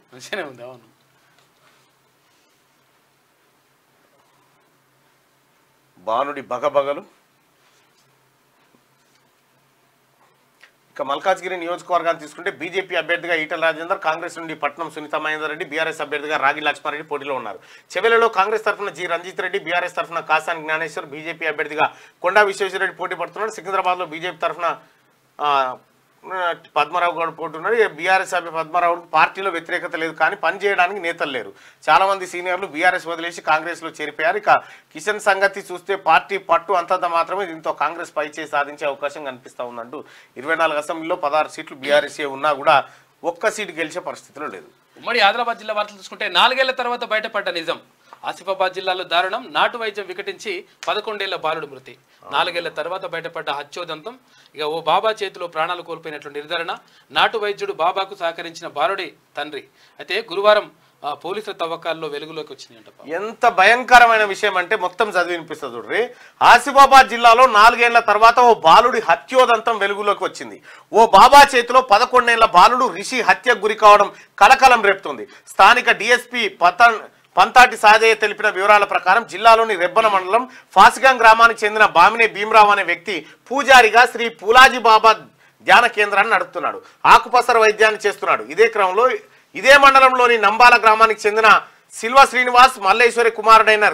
భానుడి బగబగలు. ఇక మల్కాజ్గిరి నియోజకవర్గాన్ని తీసుకుంటే బీజేపీ అభ్యర్థిగా ఈటల రాజేందర్, కాంగ్రెస్ నుండి పట్నం సునీత మహేందర్ రెడ్డి, బీఆర్ఎస్ అభ్యర్థిగా రాగి లక్ష్మారెడ్డి పోటీలో ఉన్నారు. చెవెలలో కాంగ్రెస్ తరఫున జి రంజిత్ రెడ్డి, బీఆర్ఎస్ తరఫున కాసాని జ్ఞానేశ్వర్, బీజేపీ అభ్యర్థిగా కొండా విశ్వేశ్వరరెడ్డి పోటీ పడుతున్నారు. సికింద్రాబాద్లో బీజేపీ తరఫున పద్మరావు గౌడ్ పోతున్నారు. బీఆర్ఎస్ సభ్య పద్మరావు పార్టీలో వ్యతిరేకత లేదు, కానీ పనిచేయడానికి నేతలు లేరు. చాలా మంది సీనియర్లు బీఆర్ఎస్ వదిలేసి కాంగ్రెస్లో చేరిపోయారు. ఇక కిషన్ సంగతి చూస్తే పార్టీ పట్టు అంతంత మాత్రమే, దీంతో కాంగ్రెస్ పైచేయి సాధించే అవకాశం కనిపిస్తూ ఉందంటూ 24 అసెంబ్లీలో 16 సీట్లు బీఆర్ఎస్ఏ ఉన్నా కూడా ఒక్క సీటు గెలిచే పరిస్థితిలో లేదు. ఉమ్మడి ఆదిలాబాద్ జిల్లా వార్తలు చూసుకుంటే 4 ఏళ్ల తర్వాత బయటపడ్డ నిజం. ఆసిఫాబాద్ జిల్లాలో దారుణం, నాటు వైద్యం వికటించి 11 ఏళ్ల బాలుడు మృతి. 4 ఏళ్ల తర్వాత బయటపడ్డ హత్యోదంతం. ఇక ఓ బాబా చేతిలో ప్రాణాలు కోల్పోయినట్లు నిర్ధారణ. నాటు వైద్యుడు బాబాకు సహకరించిన బాలుడి తండ్రి. అయితే గురువారం పోలీసుల తవ్వకాల్లో వెలుగులోకి వచ్చినాయంట. ఎంత భయంకరమైన విషయం అంటే మొత్తం చదివినిపిస్తుంది చూడ్రి. ఆసిఫాబాద్ జిల్లాలో 4 ఏళ్ల తర్వాత ఓ బాలుడి హత్యోదంతం వెలుగులోకి వచ్చింది. ఓ బాబా చేతిలో 11 ఏళ్ల బాలుడు రిషి హత్యకు గురి కావడం కలకలం రేపుతుంది. స్థానిక డిఎస్పీ పంతాటి సాజయ్య తెలిపిన వివరాల ప్రకారం జిల్లాలోని రెబ్బన మండలం ఫాసిగాం గ్రామానికి చెందిన బామినే భీమరావు అనే వ్యక్తి పూజారిగా శ్రీ పూలాజీ బాబా ధ్యాన కేంద్రాన్ని నడుపుతున్నాడు. ఆకుపసర వైద్యాన్ని చేస్తున్నాడు. ఇదే క్రమంలో ఇదే మండలంలోని నంబాల గ్రామానికి చెందిన సిల్వ శ్రీనివాస్ మల్లేశ్వరి కుమారుడైన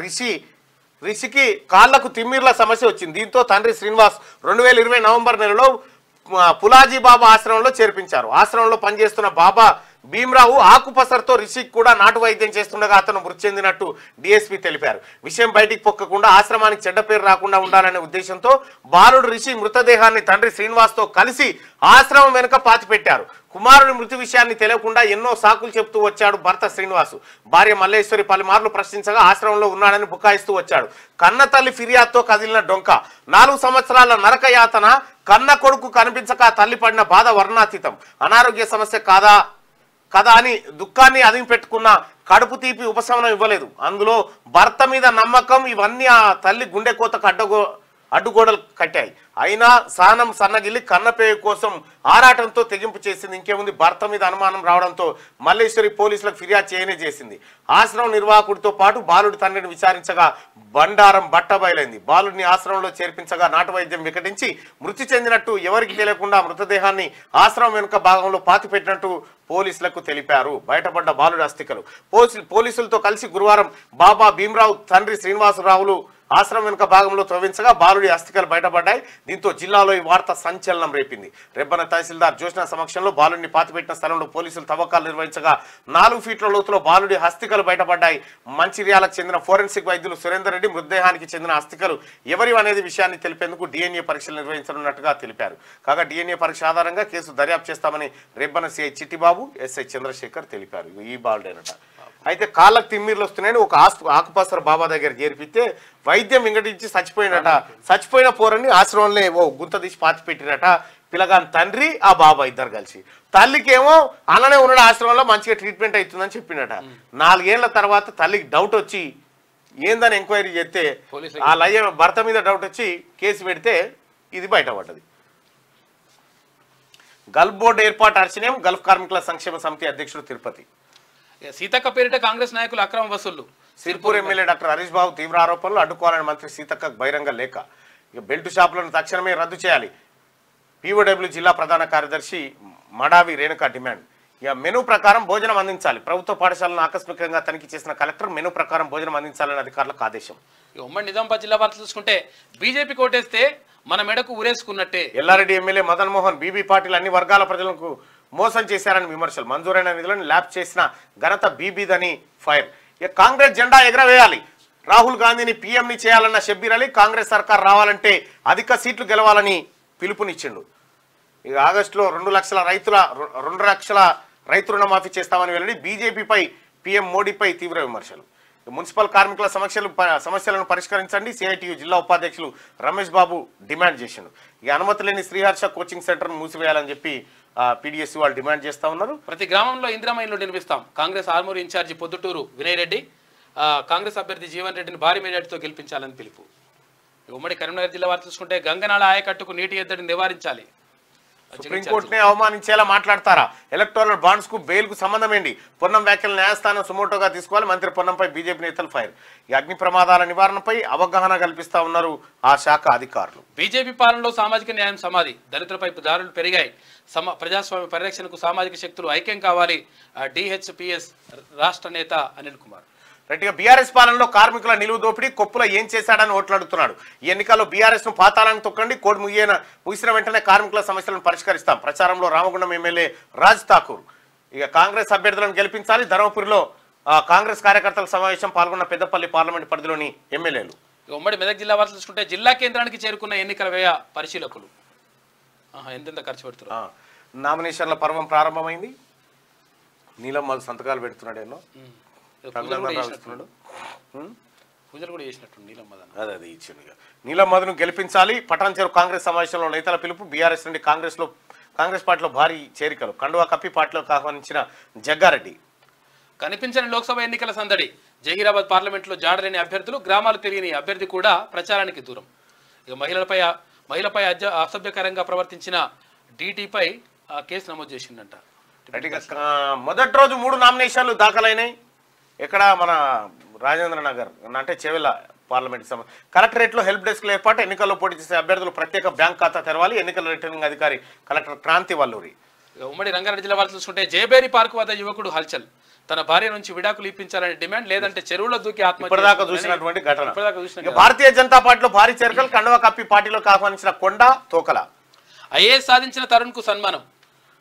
రిషికి కాళ్లకు తిమ్మిర్ల సమస్య వచ్చింది. దీంతో తండ్రి శ్రీనివాస్ 2020 నవంబర్ నెలలో పులాజీ బాబా ఆశ్రమంలో చేర్పించారు. ఆశ్రమంలో పనిచేస్తున్న బాబా భీమరావు ఆకుపసరతో రిషికి కూడా నాటు వైద్యం చేస్తుండగా అతను మృతి చెందినట్టు డిఎస్పీ తెలిపారు. విషయం బయటికి పొక్కకుండా ఆశ్రమానికి చెడ్డ పేరు రాకుండా ఉండాలనే ఉద్దేశంతో బాలుడు రిషి మృతదేహాన్ని తండ్రి శ్రీనివాస్తో కలిసి ఆశ్రమం వెనుక పాతిపెట్టారు. కుమారుడి మృతి విషయాన్ని తెలియకుండా ఎన్నో సాకులు చెప్తూ వచ్చాడు భర్త శ్రీనివాసు. భార్య మల్లేశ్వరి పలుమార్లు ప్రశ్నించగా ఆశ్రమంలో ఉన్నాడని బుకాయిస్తూ వచ్చాడు. కన్న తల్లి ఫిర్యాదుతో కదిలిన డొంక. 4 సంవత్సరాల నరక యాతన. కన్న కొడుకు కనిపించక తల్లి పడిన బాధ వర్ణాతీతం. అనారోగ్య సమస్య కదా అని దుఃఖాన్ని అదిమి పెట్టుకున్న కడుపు తీపి ఉపశమనం ఇవ్వలేదు. అందులో భర్త మీద నమ్మకం, ఇవన్నీ ఆ తల్లి గుండె కోతకు అడ్డుగోడలు కట్టాయి. అయినా సహనం సన్నగిల్లి కన్నపేయ కోసం ఆరాటంతో తెగింపు చేసింది. ఇంకేముంది, భర్త మీద అనుమానం రావడంతో మల్లేశ్వరి పోలీసులకు ఫిర్యాదు చేయనే చేసింది. ఆశ్రమం నిర్వాహకుడితో పాటు బాలుడి తండ్రిని విచారించగా బండారం బట్టబయలైంది. బాలుడిని ఆశ్రమంలో చేర్పించగా నాటు వైద్యం వికటించి మృతి చెందినట్టు ఎవరికి తెలియకుండా మృతదేహాన్ని ఆశ్రమం వెనుక భాగంలో పాతిపెట్టినట్టు పోలీసులకు తెలిపారు. బయటపడ్డ బాలుడి అస్థికలు పోలీసులతో కలిసి గురువారం బాబా భీమరావు తండ్రి శ్రీనివాసరావులు ఆశ్రమం వెనుక భాగంలో త్రవ్వించగా బాలుడి అస్థికలు బయటపడ్డాయి. దీంతో జిల్లాలో ఈ వార్త సంచలనం రేపింది. రెబ్బన తహసీల్దార్ జ్యోత్స్న సమక్షంలో బాలుడిని పాతిపెట్టిన స్థలంలో పోలీసులు తవ్వకాలు నిర్వహించగా 4 ఫీట్ల లోతులో బాలుడి అస్థికలు బయటపడ్డాయి. మంచిర్యాలకు చెందిన ఫోరెన్సిక్ వైద్యులు సురేందర్ రెడ్డి మృతదేహానికి చెందిన అస్థికలు ఎవరి అనేది విషయాన్ని తెలిపేందుకు DNA పరీక్షలు నిర్వహించనున్నట్టుగా తెలిపారు. కాగా DNA పరీక్ష ఆధారంగా కేసు దర్యాప్తు చేస్తామని రెబ్బన సిఐ చిట్టిబాబు, ఎస్ఐ చంద్రశేఖర్ తెలిపారు. ఈ బాలుడేనట. అయితే కాళ్ళకు తిమ్మిర్లు వస్తున్నాయని ఒక ఆకుపసర బాబా దగ్గర చేర్పితే వైద్యం వింగటించి చచ్చిపోయిన పోరని ఆశ్రమంలో ఓ గుంత తీసి పాతి పెట్టినట. పిల్లగాని తండ్రి ఆ బాబా ఇద్దరు కలిసి. తల్లికేమో అలానే ఉన్నాడు ఆశ్రమంలో, మంచిగా ట్రీట్మెంట్ అవుతుందని చెప్పినట. 4 ఏళ్ల తర్వాత తల్లికి డౌట్ వచ్చి ఏందని ఎంక్వైరీ చేస్తే ఆ లయ్య భర్త మీద డౌట్ వచ్చి కేసు పెడితే ఇది బయటపడ్డది. గల్ఫ్ బోర్డు ఏర్పాటు అర్చనేం గల్ఫ్ కార్మికుల సంక్షేమ సమితి అధ్యక్షుడు తిరుపతి. సీతక్క పేరిట కాంగ్రెస్ నాయకులు అక్రమ వసూళ్లు. సిర్పూర్ ఎమ్మెల్యే డాక్టర్ హరీష్ బాబు తీవ్ర ఆరోపణలు. అడ్డుకోవాలని మంత్రి సీతక్కకు బహిరంగ లేఖ. ఇక బెల్ట్ షాపులను తక్షణమే రద్దు చేయాలి. POW జిల్లా ప్రధాన కార్యదర్శి మడావి రేణుక డిమాండ్. ఇక మెనూ ప్రకారం భోజనం అందించాలి. ప్రభుత్వ పాఠశాలను ఆకస్మికంగా తనిఖీ చేసిన కలెక్టర్ మెనూ ప్రకారం భోజనం అందించాలని అధికారులకు ఆదేశం. ఉమ్మడి నిజామాబాద్ జిల్లా వార్తలు చూసుకుంటే బీజేపీ కోటేస్తే మన మెడకు ఊరేసుకున్నట్టే. ఎల్లారెడ్డి ఎమ్మెల్యే మదన్ మోహన్ బీబీ పాటిల్ అన్ని వర్గాల ప్రజలకు మోసం చేశారని విమర్శలు. మంజూరైన నిధులను ల్యాప్ చేసిన ఘనత బీబీదని ఫైర్. ఇక కాంగ్రెస్ జెండా ఎగరవేయాలి. రాహుల్ గాంధీని పీఎంని చేయాలన్న షబ్బీర్ అలీ కాంగ్రెస్ సర్కార్ రావాలంటే అధిక సీట్లు గెలవాలని పిలుపునిచ్చిండు. ఇక ఆగస్టులో 2 లక్షల రైతు రుణమాఫీ చేస్తామని వెల్లడి. బీజేపీపై పీఎం మోడీపై తీవ్ర విమర్శలు. మున్సిపల్ కార్మికుల సమస్యలను పరిష్కరించండి. సిఐటియు జిల్లా ఉపాధ్యక్షులు రమేష్ బాబు డిమాండ్ చేసిండు. ఇక అనుమతి లేని శ్రీహర్ష కోచింగ్ సెంటర్ను మూసివేయాలని చెప్పి PDSU వాళ్ళు డిమాండ్ చేస్తా ఉన్నారు. ప్రతి గ్రామంలో ఇందిరమ్మ ఇల్లు నిర్మిస్తాం. కాంగ్రెస్ ఆర్మూరు ఇన్ఛార్జి పొద్దుటూరు వినయ్ రెడ్డి కాంగ్రెస్ అభ్యర్థి జీవన్ రెడ్డిని భారీ మెజార్టీతో గెలిపించాలని పిలుపు. ఉమ్మడి కరీంనగర్ జిల్లా వార్త చూసుకుంటే గంగనాళ ఆయకట్టుకు నీటి ఎద్దడిని నివారించాలి. సుప్రీంకోర్టునే అవమానించేలా మాట్లాడతారా? ఎలక్టోరల్ బాండ్స్ కు బెయిల్ కు సంబంధం ఏంటి? పొన్నం వ్యాఖ్యలు న్యాయస్థానం సుమోటోగా తీసుకోవాలి. మంత్రి పొన్నంపై బీజేపీ నేతలు ఫైర్. ఈ అగ్ని ప్రమాదాల నివారణపై అవగాహన కల్పిస్తా ఉన్నారు ఆ శాఖ అధికారులు. బీజేపీ పాలనలో సామాజిక న్యాయం సమాధి, దళితులపై దాడులు పెరిగాయి. ప్రజాస్వామ్య పరిరక్షణకు సామాజిక శక్తులు ఐక్యం కావాలి. డిహెచ్పిఎస్ రాష్ట్ర నేత అనిల్ కుమార్. రైట్గా బీఆర్ఎస్ పాలనలో కార్మికుల నిలువు దోపిడీ, కొప్పుల ఏం చేశాడని ఓట్లాడుతున్నాడు. ఈ ఎన్నికల్లో బీఆర్ఎస్ ను పాతాళానికి తొక్కండి, కోడ్ ముగిసిన వెంటనే కార్మికుల సమస్యలను పరిష్కరిస్తాం. ప్రచారంలో రామగుండం ఎమ్మెల్యే రాజ్ ఠాకూర్. ఇక కాంగ్రెస్ అభ్యర్థులను గెలిపించాలి. ధర్మపురిలో కాంగ్రెస్ కార్యకర్తల సమావేశం పాల్గొన్న పెద్దపల్లి పార్లమెంట్ పరిధిలోని ఎమ్మెల్యేలు. ఉమ్మడి మెదక్ జిల్లా వార్తలు చూసుకుంటే జిల్లా కేంద్రానికి చేరుకున్న ఎన్నికల వ్యయ పరిశీలకులు ఎంతెంత ఖర్చు పెడుతున్నారు. నామినేషన్ల పర్వం ప్రారంభమైంది. నీలం మధు సంతకాలు పెడుతున్నాడు. ఎన్నో పూజలు కూడా చేసినట్టు అదే ఇచ్చింది. నీలం మధును గెలిపించాలి. పటాన్చెరు కాంగ్రెస్ సమావేశంలో నేతల పిలుపు. బీఆర్ఎస్ నుండి కాంగ్రెస్ పార్టీలో భారీ చేరికలు. కండువా కప్పి పార్టీలోకి ఆహ్వానించిన జగ్గారెడ్డి. కనిపించని లోక్సభ ఎన్నికల సందడి. జహీరాబాద్ పార్లమెంట్లో జాడలేని అభ్యర్థులు, గ్రామాలు తెలియని అభ్యర్థి కూడా ప్రచారానికి దూరం. ఇక మహిళపై అసభ్యకరంగా ప్రవర్తించిన డీటీపై కేసు నమోదు చేసిందంట. మొదటి రోజు 3 నామినేషన్లు దాఖలైనాయి. ఇక్కడ మన రాజేంద్ర నగర్ అంటే చెవెల పార్లమెంట్ కలెక్టరేట్ లో హెల్ప్ డెస్క్ ఏర్పాటు. ఎన్నికల్లో పోటీ చేసే అభ్యర్థులు ప్రత్యేక బ్యాంక్ ఖాతా తెరవాలి. ఎన్నికల రిటర్నింగ్ అధికారి కలెక్టర్ క్రాంతి వల్లూరి. ఉమ్మడి రంగారెడ్డి జిల్లా వార్తలు చూసుకుంటే జేబేరి పార్క్ వద్ద యువకుడు హల్చల్. తన భార్య నుంచి విడాకులు ఇప్పించాలని డిమాండ్, లేదంటే చెరువులో దూకి ఇప్పటిదాకా చూసినటువంటి ఘటన. భారతీయ జనతా పార్టీలో భారీ చేరికలు. కండువా కప్పి పార్టీలోకి ఆహ్వానించిన కొండ తోకల. ఐఏఎస్ సాధించిన తరుణ్ కు సన్మానం.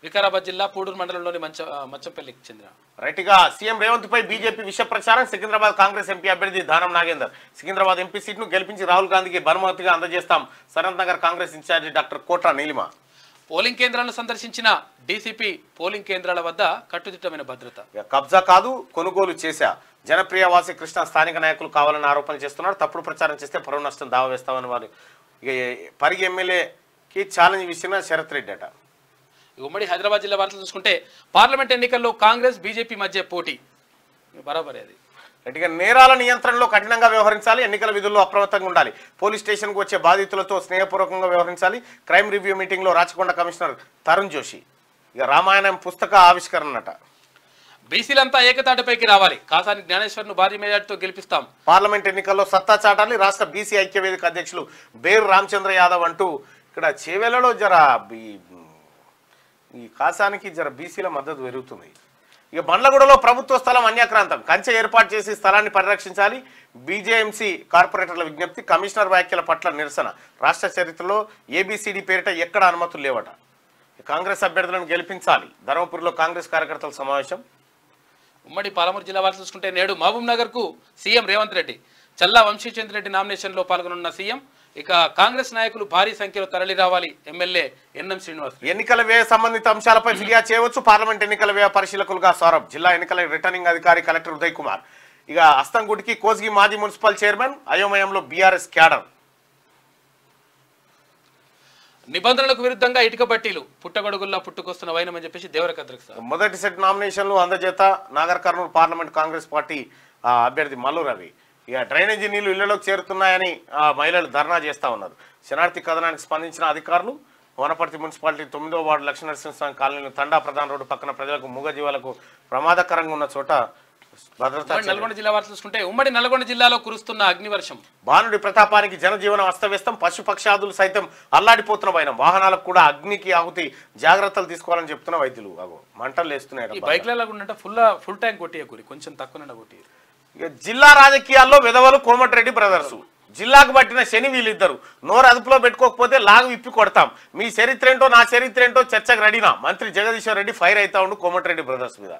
వికారాబాద్ జిల్లా పూడూరు మండలంలోని మచ్చంపల్లికి చెందిన. రైట్గా సీఎం రేవంత్ పై బీజేపీ విష ప్రచారం. సికింద్రాబాద్ కాంగ్రెస్ ఎంపీ అభ్యర్థి దానం నాగేందర్. సికింద్రాబాద్ ఎంపీ సీట్ను గెలిపించి రాహుల్ గాంధీకి బహుమతిగా అందజేస్తాం. Sanath Nagar Congress incharge doctor Kotra Neelima. Polling కేంద్రాలను సందర్శించిన డీసీపీ పోలింగ్ కేంద్రాల వద్ద కట్టుదిట్టమైన భద్రత. కబ్జా కాదు, కొనుగోలు చేశా. జనప్రియ వాసి కృష్ణ స్థానిక నాయకులు కావాలని ఆరోపణలు చేస్తున్నారు. తప్పుడు ప్రచారం చేస్తే పరువు నష్టం దావా వేస్తామని వారు. ఇక పరిగి ఎమ్మెల్యేకి ఛాలెంజ్ విసిరిన శరత్ రెడ్డి అట. ఉమ్మడి హైదరాబాద్ జిల్లా వార్తలు చూసుకుంటే పార్లమెంట్ ఎన్నికల్లో కాంగ్రెస్ బీజేపీ మధ్య పోటీ బరాబరి. అది గట్టిగా నేరాల నియంత్రణలో కఠినంగా వ్యవహరించాలి. ఎన్నికల విధుల్లో అప్రమత్తంగా ఉండాలి. పోలీస్ స్టేషన్కు వచ్చే బాధితులతో స్నేహపూర్వకంగా వ్యవహరించాలి. క్రైమ్ రివ్యూ మీటింగ్లో రాచకొండ కమిషనర్ తరుణ్ జోషి. ఇక రామాయణం పుస్తక ఆవిష్కరణట. బీసీలంతా ఏకతాటిపైకి రావాలి. కాసాని జ్ఞానేశ్వర్ను భారీ మెజార్టీతో గెలిపిస్తాం. పార్లమెంట్ ఎన్నికల్లో సత్తా చాటాలి. రాష్ట్ర బీసీ ఐక్యవేదిక అధ్యక్షులు బేరు రామచంద్ర యాదవ్ అంటూ ఇక్కడ చేవేలలో ఈ కాసానికి బీసీల మద్దతు పెరుగుతుంది. ఇక బండ్లగూడలో ప్రభుత్వ స్థలం అన్యాక్రాంతం. కంచె ఏర్పాటు చేసి స్థలాన్ని పరిరక్షించాలి. బీజేఎంసీ కార్పొరేటర్ల విజ్ఞప్తి. కమిషనర్ వ్యాఖ్యల పట్ల నిరసన. రాష్ట్ర చరిత్రలో ఏబీసీడీ పేరిట ఎక్కడ అనుమతులు లేవట. కాంగ్రెస్ అభ్యర్థులను గెలిపించాలి. ధర్మపురిలో కాంగ్రెస్ కార్యకర్తల సమావేశం. ఉమ్మడి పాలమూరు జిల్లా వార్తలు చూసుకుంటే నేడు మహబూబ్ నగర్ కు సీఎం రేవంత్ రెడ్డి. చల్లా వంశీచంద్ర రెడ్డి నామినేషన్లో పాల్గొనున్న సీఎం. ఇక కాంగ్రెస్ నాయకులు భారీ సంఖ్యలో తరలి రావాలి. MLA NM Srinivas. ఎన్నికల వ్యయ సంబంధిత అంశాలపై ఫిర్యాదు చేయవచ్చు. పార్లమెంట్ ఎన్నికల వ్యయ పరిశీలకులుగా సౌరభ్. జిల్లా ఎన్నికల రిటర్నింగ్ అధికారి కలెక్టర్ ఉదయ్ కుమార్. ఇక అస్తంగుడికి కోస్గి మాజీ మున్సిపల్ చైర్మన్. అయోమయంలో బీఆర్ఎస్ క్యాడర్. నిబంధనలకు విరుద్ధంగా ఇటుక బట్టీలు పుట్టగొడుగుల్లా పుట్టుకొస్తున్న వైనమని చెప్పేసి దేవరక అధ్యక్ష. మొదటి సెట్ నామినేషన్లు అందజేత నాగర్ కర్నూలు పార్లమెంట్ కాంగ్రెస్ పార్టీ అభ్యర్థి మల్లు రవి. ఇక డ్రైనేజీ నీళ్లు ఇళ్లలోకి చేరుతున్నాయని మహిళలు ధర్నా చేస్తా ఉన్నారు. శనార్థి కథనానికి స్పందించిన అధికారులు వనపర్తి మున్సిపాలిటీ 9వ వార్డు లక్ష్మీనరసింహస్వామి కాలనీలో తండా ప్రధాన రోడ్డు పక్కన ప్రజలకు మూగజీవాలకు ప్రమాదకరంగా ఉన్న చోట భద్రతా. నల్గొండ జిల్లా వార్తలు చూసుకుంటే ఉమ్మడి నల్గొండ జిల్లాలో కురుస్తున్న అగ్నివర్షం. భానుడి ప్రతాపానికి జనజీవనం అస్తవ్యస్తం. పశుపక్షాదులు సైతం అల్లాడిపోతున్న వైనం. వాహనాలకు కూడా అగ్నికి ఆహుతి జాగ్రత్తలు తీసుకోవాలని చెప్తున్న వైద్యులు. మంటలు వేస్తున్నాయి. బైక్లలో ఫుల్ ట్యాంక్ కొట్టియకూరి, కొంచెం తక్కువ కొట్టి. జిల్లా రాజకీయాల్లో విధవలు కోమటిరెడ్డి బ్రదర్స్. జిల్లాకు పట్టిన శని వీళ్ళిద్దరు. నోరు అదుపులో పెట్టుకోకపోతే లాగు విప్పి కొడతాం. మీ చరిత్ర ఏంటో నా చరిత్ర ఏంటో చర్చకు రెడీనా. మంత్రి జగదీశ్వర్ రెడ్డి ఫైర్ అవుతా ఉండు కోమటిరెడ్డి బ్రదర్స్ మీద.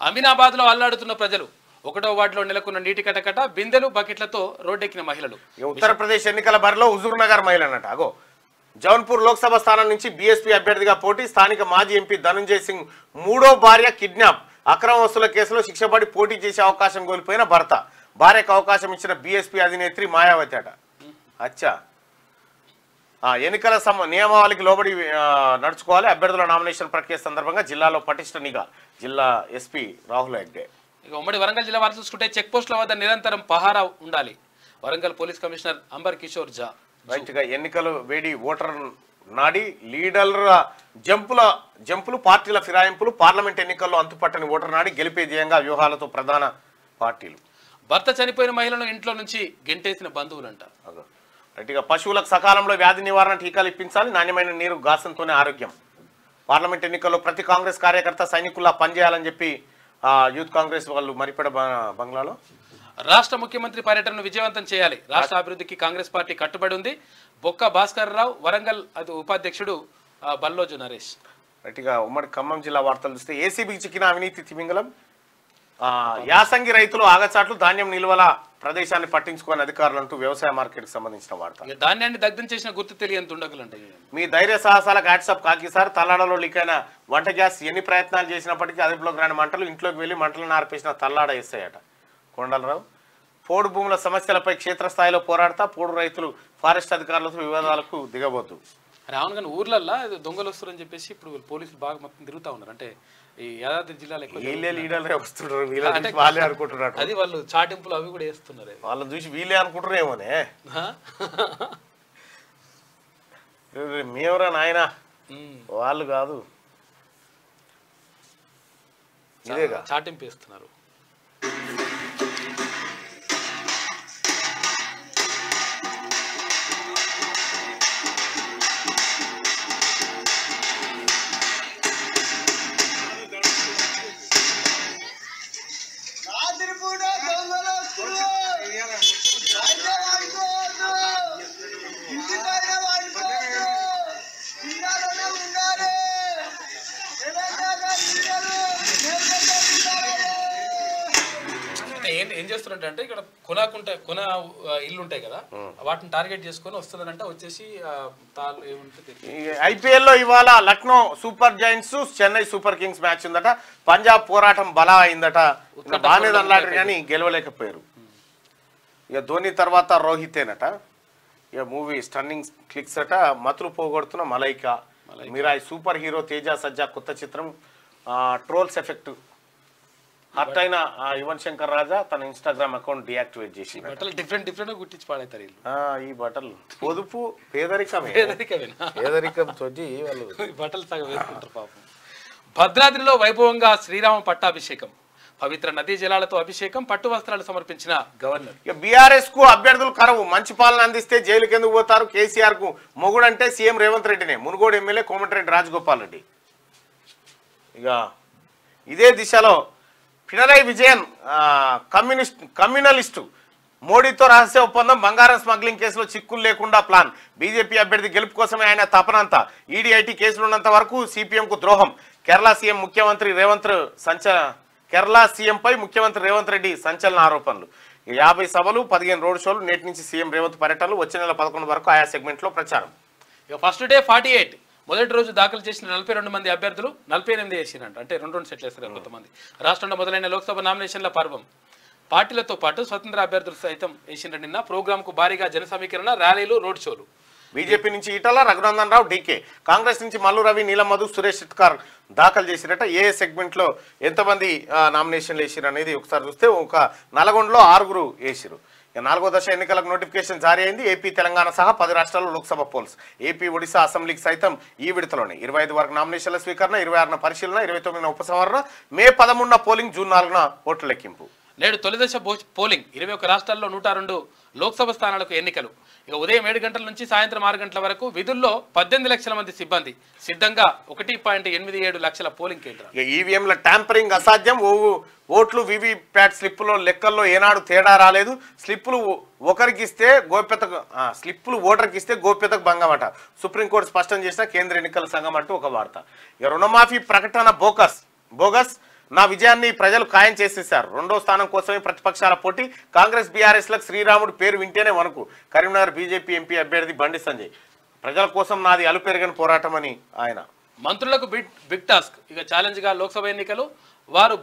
అమీనాబాద్ లో అల్లాడుతున్న ప్రజలు. 1వ వార్డులో నెలకొన్న నీటి కటకట. బిందెలు బకెట్లతో రోడ్డెక్కిన మహిళలు. ఉత్తరప్రదేశ్ ఎన్నికల బరిలో హుజూర్ నగర్ మహిళనట. అగో జౌన్పూర్ లోక్సభ స్థానం నుంచి బీఎస్పీ అభ్యర్థిగా పోటీ. స్థానిక మాజీ ఎంపీ ధనంజయ్ సింగ్ 3వ భార్య కిడ్నాప్. అక్రమ వసూల కేసులో శిక్షపడి పోటీ చేసే అవకాశం కోల్పోయిన భర్త. భార్యకు అవకాశం ఇచ్చిన బీఎస్పీ అధినేత్రి మాయావతి అట. అచ్చా ఎన్నికల నియమావళికి లోబడి నడుచుకోవాలి. అభ్యర్థుల నామినేషన్ ప్రక్రియ సందర్భంగా జిల్లాలో పటిష్ట నిఘా. జిల్లా ఎస్పీ రాహుల్ హెగ్డే. ఇక ఉమ్మడి వరంగల్ జిల్లా వార్తలు చూసుకుంటే చెక్ పోస్టుల వద్ద నిరంతరం పహారా ఉండాలి. Warangal police commissioner Ambar Kishore Jha. రైట్గా ఎన్నికలు వేడి ఓటర్ నాడి లీడర్ల జంపులు పార్టీల ఫిరాయింపులు పార్లమెంట్ ఎన్నికల్లో అంతుపట్టని ఓటర్ నాడి గెలిపే ధ్యేయంగా వ్యూహాలతో ప్రధాన పార్టీలు. భర్త చనిపోయిన మహిళను ఇంట్లో నుంచి గెంటేసిన బంధువులంట. రైట్గా పశువులకు సకాలంలో వ్యాధి నివారణ టీకాలు ఇప్పించాలి, నాణ్యమైన నీరు గాసంతోనే ఆరోగ్యం. పార్లమెంట్ ఎన్నికల్లో ప్రతి కాంగ్రెస్ కార్యకర్త సైనికుల్లా పనిచేయాలని చెప్పి యూత్ కాంగ్రెస్ వాళ్ళు మరిపెడ బంగ్లాలో. రాష్ట్ర ముఖ్యమంత్రి పర్యటనను విజయవంతం చేయాలి, రాష్ట్ర అభివృద్ధికి కాంగ్రెస్ పార్టీ కట్టుబడి ఉంది. బొక్క భాస్కర్ రావు, వరంగల్ ఉపాధ్యక్షుడు బల్లోజు నరేష్. రైట్గా ఉమ్మడి ఖమ్మం జిల్లా వార్తలు చూస్తే ఏసీబీకి చిక్కిన అవినీతి తిమింగలం. యాసంగి రైతులు ఆగచాట్లు ధాన్యం నిల్వల ప్రదేశాన్ని పట్టించుకోని అధికారులు అంటూ వ్యవసాయ మార్కెట్కి సంబంధించిన వార్త. ధాన్యాన్ని దగ్ధం చేసిన గుర్తు తెలియని దుండగులంట. మీ ధైర్య సాహసాలకు హ్యాట్సాప్ కాకి సార్. తల్లాడలో లీక్ అయిన వంట గ్యాస్ ఎన్ని ప్రయత్నాలు చేసినప్పటికీ అదుపులోకి రాని మంటలు, ఇంట్లోకి వెళ్లి మంటలను ఆర్పేసిన తల్లాడ ఎస్ఐట కొండలరావు. పోడు భూముల సమస్యలపై క్షేత్రస్థాయిలో పోరాడతా పోడు రైతులు ఫారెస్ట్ అధికారులతో వివాదాలకు దిగబోద్దు. అవును, కానీ ఊర్లల్లో దొంగలు వస్తారని చెప్పేసి ఇప్పుడు పోలీసులు బాగా మొత్తం తిరుగుతూ ఉన్నారు. అంటే ఈ యాదాద్రి జిల్లాలో వాళ్ళే అనుకుంటున్నారు, అది వాళ్ళు చాటింపులు అవి కూడా వేస్తున్నారు. వాళ్ళని చూసి వీళ్ళే అనుకుంటారేమోనే. మేవరా నాయన వాళ్ళు కాదు, ఇదేగా చాటింపు వేస్తున్నారు. ఏం చేస్తున్నారంటే ఇక్కడ కొన ఇల్లు ఉంటాయి కదా, వాటిని టార్గెట్ చేసుకొని వస్తుందంటే వచ్చేసి ఐపీఎల్ లో ఇవాళ Lucknow super Giants Chennai super Kings match ఉందట. పంజాబ్ పోరాటం బలా అయిందట, బాగానే అన్నాడు కానీ గెలవలేకపోయారు. ఇక ధోని తర్వాత రోహితేనట. ఇక మూవీ స్టన్నింగ్ క్లిక్స్ అట. మతులు పోగొడుతున్న మలైకా మీరాయ్ సూపర్ హీరో తేజ సజ్జా కొత్త చిత్రం ట్రోల్స్ ఎఫెక్ట్ హర్ట్ అయిన యువన్ శంకర్ రాజా తన ఇన్స్టాగ్రామ్ అకౌంట్ డియాక్టివేట్ చేసి డిఫరెంట్ గుర్తించి పాడతారు. ఈ బట్టలు పొదుపు పేదరికమే, పేదరికంతో వాళ్ళు బట్టలు సగం వేసుకుంటారు పాపం. భద్రాద్రిలో వైభవంగా శ్రీరామ పట్టాభిషేకం, పవిత్ర నదీ జలాలతో అభిషేకం, పట్టు వస్త్రాలు సమర్పించిన గవర్నర్. ఇక బీఆర్ఎస్ కు అభ్యర్థులు కరవు, మంచి పాలన అందిస్తే జైలుకి ఎందుకు పోతారు? కేసీఆర్ కు మొగుడంటే సీఎం రేవంత్ రెడ్డినే. మునుగోడు ఎమ్మెల్యే కోమటిరెడ్డి రాజగోపాల్ రెడ్డి. ఇక ఇదే దిశలో పినరై విజయన్ కమ్యూనలిస్టు మోడీతో రహస్య ఒప్పందం, బంగారం స్మగ్లింగ్ కేసులో చిక్కులు లేకుండా ప్లాన్. బీజేపీ అభ్యర్థి గెలుపు కోసమే ఆయన తపనంతా. ఈడీ ఐటీ కేసులున్నంత వరకు సిపిఎంకు ద్రోహం. కేరళ సీఎంపై ముఖ్యమంత్రి రేవంత్ రెడ్డి సంచలన ఆరోపణలు. 50 సభలు 15 రోడ్ షోలు. నేటి నుంచి సీఎం రేవంత్ పర్యటనలు. వచ్చే నెల 11 వరకు ఆయా సెగ్మెంట్లో ప్రచారం. ఇక ఫస్ట్ డే 48, మొదటి రోజు దాఖలు చేసిన 42 మంది అభ్యర్థులు 48 వేసిరంట. అంటే 2 సెట్లు వేస్తారు కొంతమంది. రాష్ట్రంలో మొదలైన లోక్సభ నామినేషన్ల పర్వం. పార్టీలతో పాటు స్వతంత్ర అభ్యర్థులు సైతం వేసిన నిన్న. ప్రోగ్రాంకు భారీగా జన సమీకరణ, ర్యాలీలు, రోడ్ షోలు. బీజేపీ నుంచి ఈటల, రఘునందన్ రావు, డీకే. కాంగ్రెస్ నుంచి మల్లు రవి, నీలం మధు, సురేష్ చిట్కార్ దాఖలు చేసిరట. ఏ సెగ్మెంట్లో ఎంతమంది నామినేషన్లు వేసిరు అనేది ఒకసారి చూస్తే ఒక నల్గొండలో 6 వేసిరు. 4వ దశ ఎన్నికలకు నోటిఫికేషన్ జారీ అయింది. ఏపీ, తెలంగాణ సహా 10 రాష్ట్రాల్లో లోక్సభ పోల్స్. ఏపీ, ఒడిశా అసెంబ్లీకి సైతం ఈ విడతలోనే. 25 వరకు నామినేషన్ల స్వీకరణ, 26న పరిశీలన, 29న ఉపసంహరణ, మే 13న పోలింగ్, జూన్ 4న ఓట్ల లెక్కింపు. నేడు తొలిదశ పోలింగ్. 21 రాష్ట్రాల్లో 102 లోక్సభ స్థానాలకు ఎన్నికలు. ఇక ఉదయం 7 గంటల నుంచి సాయంత్రం 6 గంటల వరకు విధుల్లో 18 లక్షల మంది సిబ్బంది. సిద్ధంగా 1.87 లక్షల పోలింగ్ కేంద్రాలు. ఈవీఎంల ట్యాంపరింగ్ అసాధ్యం. ఓట్లు వీవీప్యాట్ స్లిప్పులో లెక్కల్లో ఏనాడు తేడా రాలేదు. స్లిప్పులు ఓటర్కి ఇస్తే గోప్యతకు భంగమట. సుప్రీంకోర్టు స్పష్టం చేసిన కేంద్ర ఎన్నికల సంఘం అంటూ ఒక వార్త. ఇక రుణమాఫీ ప్రకటన బోగస్. నా విజయాన్ని ప్రజలు ఖాయం చేసేశారు. 2వ స్థానం కోసమే ప్రతిపక్షాల పోటీ. కాంగ్రెస్ బీఆర్ఎస్లకు శ్రీరాముడు పేరు వింటేనే వణుకు. కరీంనగర్ బీజేపీ ఎంపీ అభ్యర్థి బండి సంజయ్. ప్రజల కోసం నాది అలుపెరగని పోరాటం అని ఆయన. మంత్రులకు బిగ్ టాస్క్. ఇక ఛాలెంజ్ గా లోక్సభ ఎన్నికలు. వారు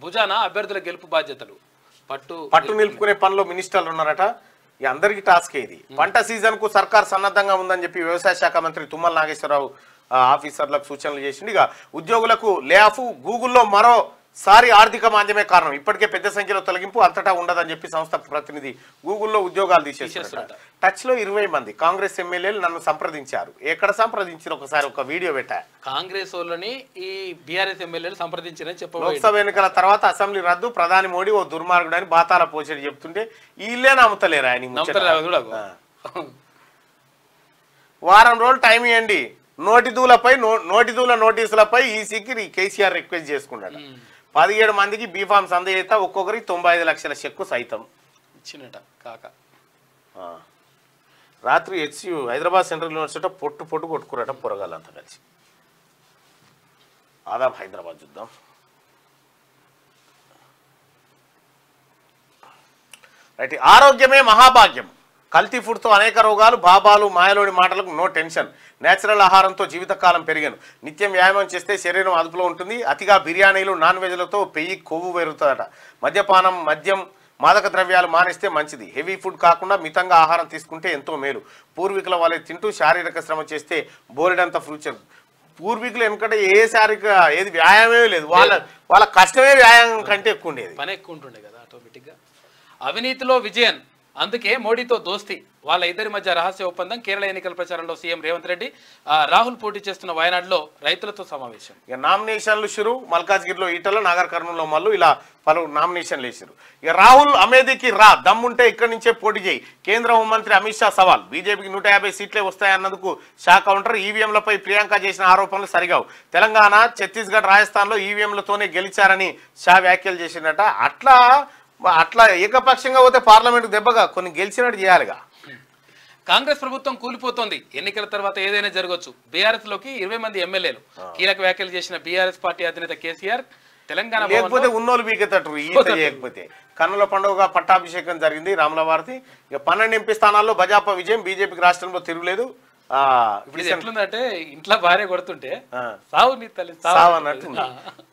భుజాన అభ్యర్థుల గెలుపు బాధ్యతలు పట్టు నిలుపుకునే పనిలో మినిస్టర్లు ఉన్నారట. ఈ అందరికీ టాస్క్ ఇది. పంట సీజన్ కు సర్కార్ సన్నద్ధంగా ఉందని చెప్పి వ్యవసాయ శాఖ మంత్రి తుమ్మల నాగేశ్వరరావు ఆఫీసర్లకు సూచనలు చేసింది. ఇక ఉద్యోగులకు లే ఆఫ్. గూగుల్లో మరో సారి ఆర్థిక మాంద్యమే కారణం, ఇప్పటికే పెద్ద సంఖ్యలో తొలగింపు అంతటా ఉండదని చెప్పి సంస్థ ప్రతినిధి గూగుల్లో ఉద్యోగాలు తీసేస్తున్నారు. టచ్ లో 20 మంది కాంగ్రెస్ ఎమ్మెల్యేలు నన్ను సంప్రదించారు. ఎక్కడ సంప్రదించారు ఒకసారి ఒక వీడియో పెట్టా. కాంగ్రెస్ వాళ్ళని ఈ బీఆర్ఎస్ ఎమ్మెల్యేలు సంప్రదించారని చెప్పారు. లోక్సభ ఎన్నికల తర్వాత అసెంబ్లీ రద్దు, ప్రధాని మోడీ ఓ దుర్మార్గుడు అని బాతాల పోసేది చెప్తుంటే వీళ్ళే నమ్ముతలేరు ఆయన. వారం రోజులు టైం ఇవ్వండి, నోటి దూల నోటీసులపై ఈసీకి కేసీఆర్ రిక్వెస్ట్ చేసుకున్నాడు. 17 మందికి బీఫామ్స్ అందజేత ఒక్కొక్కరికి 95 లక్షల చెక్కు సైతం ఇచ్చినట కాక. రాత్రి హెచ్యు హైదరాబాద్ సెంట్రల్ యూనివర్సిటీ పొట్టు కొట్టుకురట పొరగాలంతా కలిసి. ఆదాబ్ హైదరాబాద్ చూద్దాం. రైట్, ఆరోగ్యమే మహాభాగ్యం, కల్తీ ఫుడ్తో అనేక రోగాలు, బాబాలు మాయలోని మాటలకు నో టెన్షన్, నేచురల్ ఆహారంతో జీవితకాలం పెరిగాను, నిత్యం వ్యాయామం చేస్తే శరీరం అదుపులో ఉంటుంది, అతిగా బిర్యానీలు నాన్ వెజ్లతో పెయ్యి కొవ్వు పెరుగుతుందట, మద్యపానం మద్యం మాదక ద్రవ్యాలు మానేస్తే మంచిది, హెవీ ఫుడ్ కాకుండా మితంగా ఆహారం తీసుకుంటే ఎంతో మేలు, పూర్వీకుల వాళ్ళే తింటూ శారీరక శ్రమ చేస్తే బోలెడంత ఫ్యూచర్. పూర్వీకులు ఎందుకంటే ఏది వ్యాయామమే లేదు, వాళ్ళ కష్టమే వ్యాయామం కంటే ఎక్కువ ఉండేది, పని ఎక్కువ ఉంటుండే కదా ఆటోమేటిక్గా. అవినీతిలో విజయన్, అందుకే మోడీతో దోస్తీ, వాళ్ళ ఇద్దరి మధ్య రహస్య ఒప్పందం. కేరళ ఎన్నికల ప్రచారంలో సీఎం రేవంత్ రెడ్డి, రాహుల్ పోటీ చేస్తున్న వయనాడులో రైతులతో సమావేశం. ఇక నామినేషన్లు షురు, మల్కాజ్గిరిలో ఈటల, నాగర్ కర్నూలులో మల్లు, ఇలా పలు నామినేషన్లు వేసారు. ఇక రాహుల్ అమేధికి దమ్ముంటే ఇక్కడి నుంచే పోటీ చేయి, కేంద్ర హోంమంత్రి అమిత్ షా సవాల్, బీజేపీకి 150 సీట్లే వస్తాయన్నందుకు షా కౌంటర్, ఈవీఎంలపై ప్రియాంక చేసిన ఆరోపణలు సరిగావు, తెలంగాణ ఛత్తీస్గఢ్ రాజస్థాన్లో ఈవీఎంలతోనే గెలిచారని షా వ్యాఖ్యలు చేసినట. అట్లా ఏకపక్షంగా పోతే పార్లమెంట్ దెబ్బగా కొన్ని గెలిచినట్టు చేయాలిగా. కాంగ్రెస్ ప్రభుత్వం కూలిపోతోంది, ఎన్నికల తర్వాత ఏదైనా జరగవచ్చు, బీఆర్ఎస్ లోకి 20 మంది ఎమ్మెల్యేలు. కీలక వ్యాఖ్యలు చేసిన బీఆర్ఎస్ పార్టీ అధినేత కేసీఆర్, తెలంగాణ లేకపోతే ఉన్నోళ్ళు బీకెత్తట్రు, ఈత చేయకపోతే. కన్నుల పండుగ పట్టాభిషేకం జరిగింది రాములవారిది. ఇక 12 ఎంపీ స్థానాల్లో భాజపా విజయం, బీజేపీకి రాష్ట్రంలో తిరుగులేదు. ఇప్పుడు ఎట్లుందంటే ఇంట్లో భార్య కొడుతుంటే సావు నీ తల్లి సావు అన్నట్టు.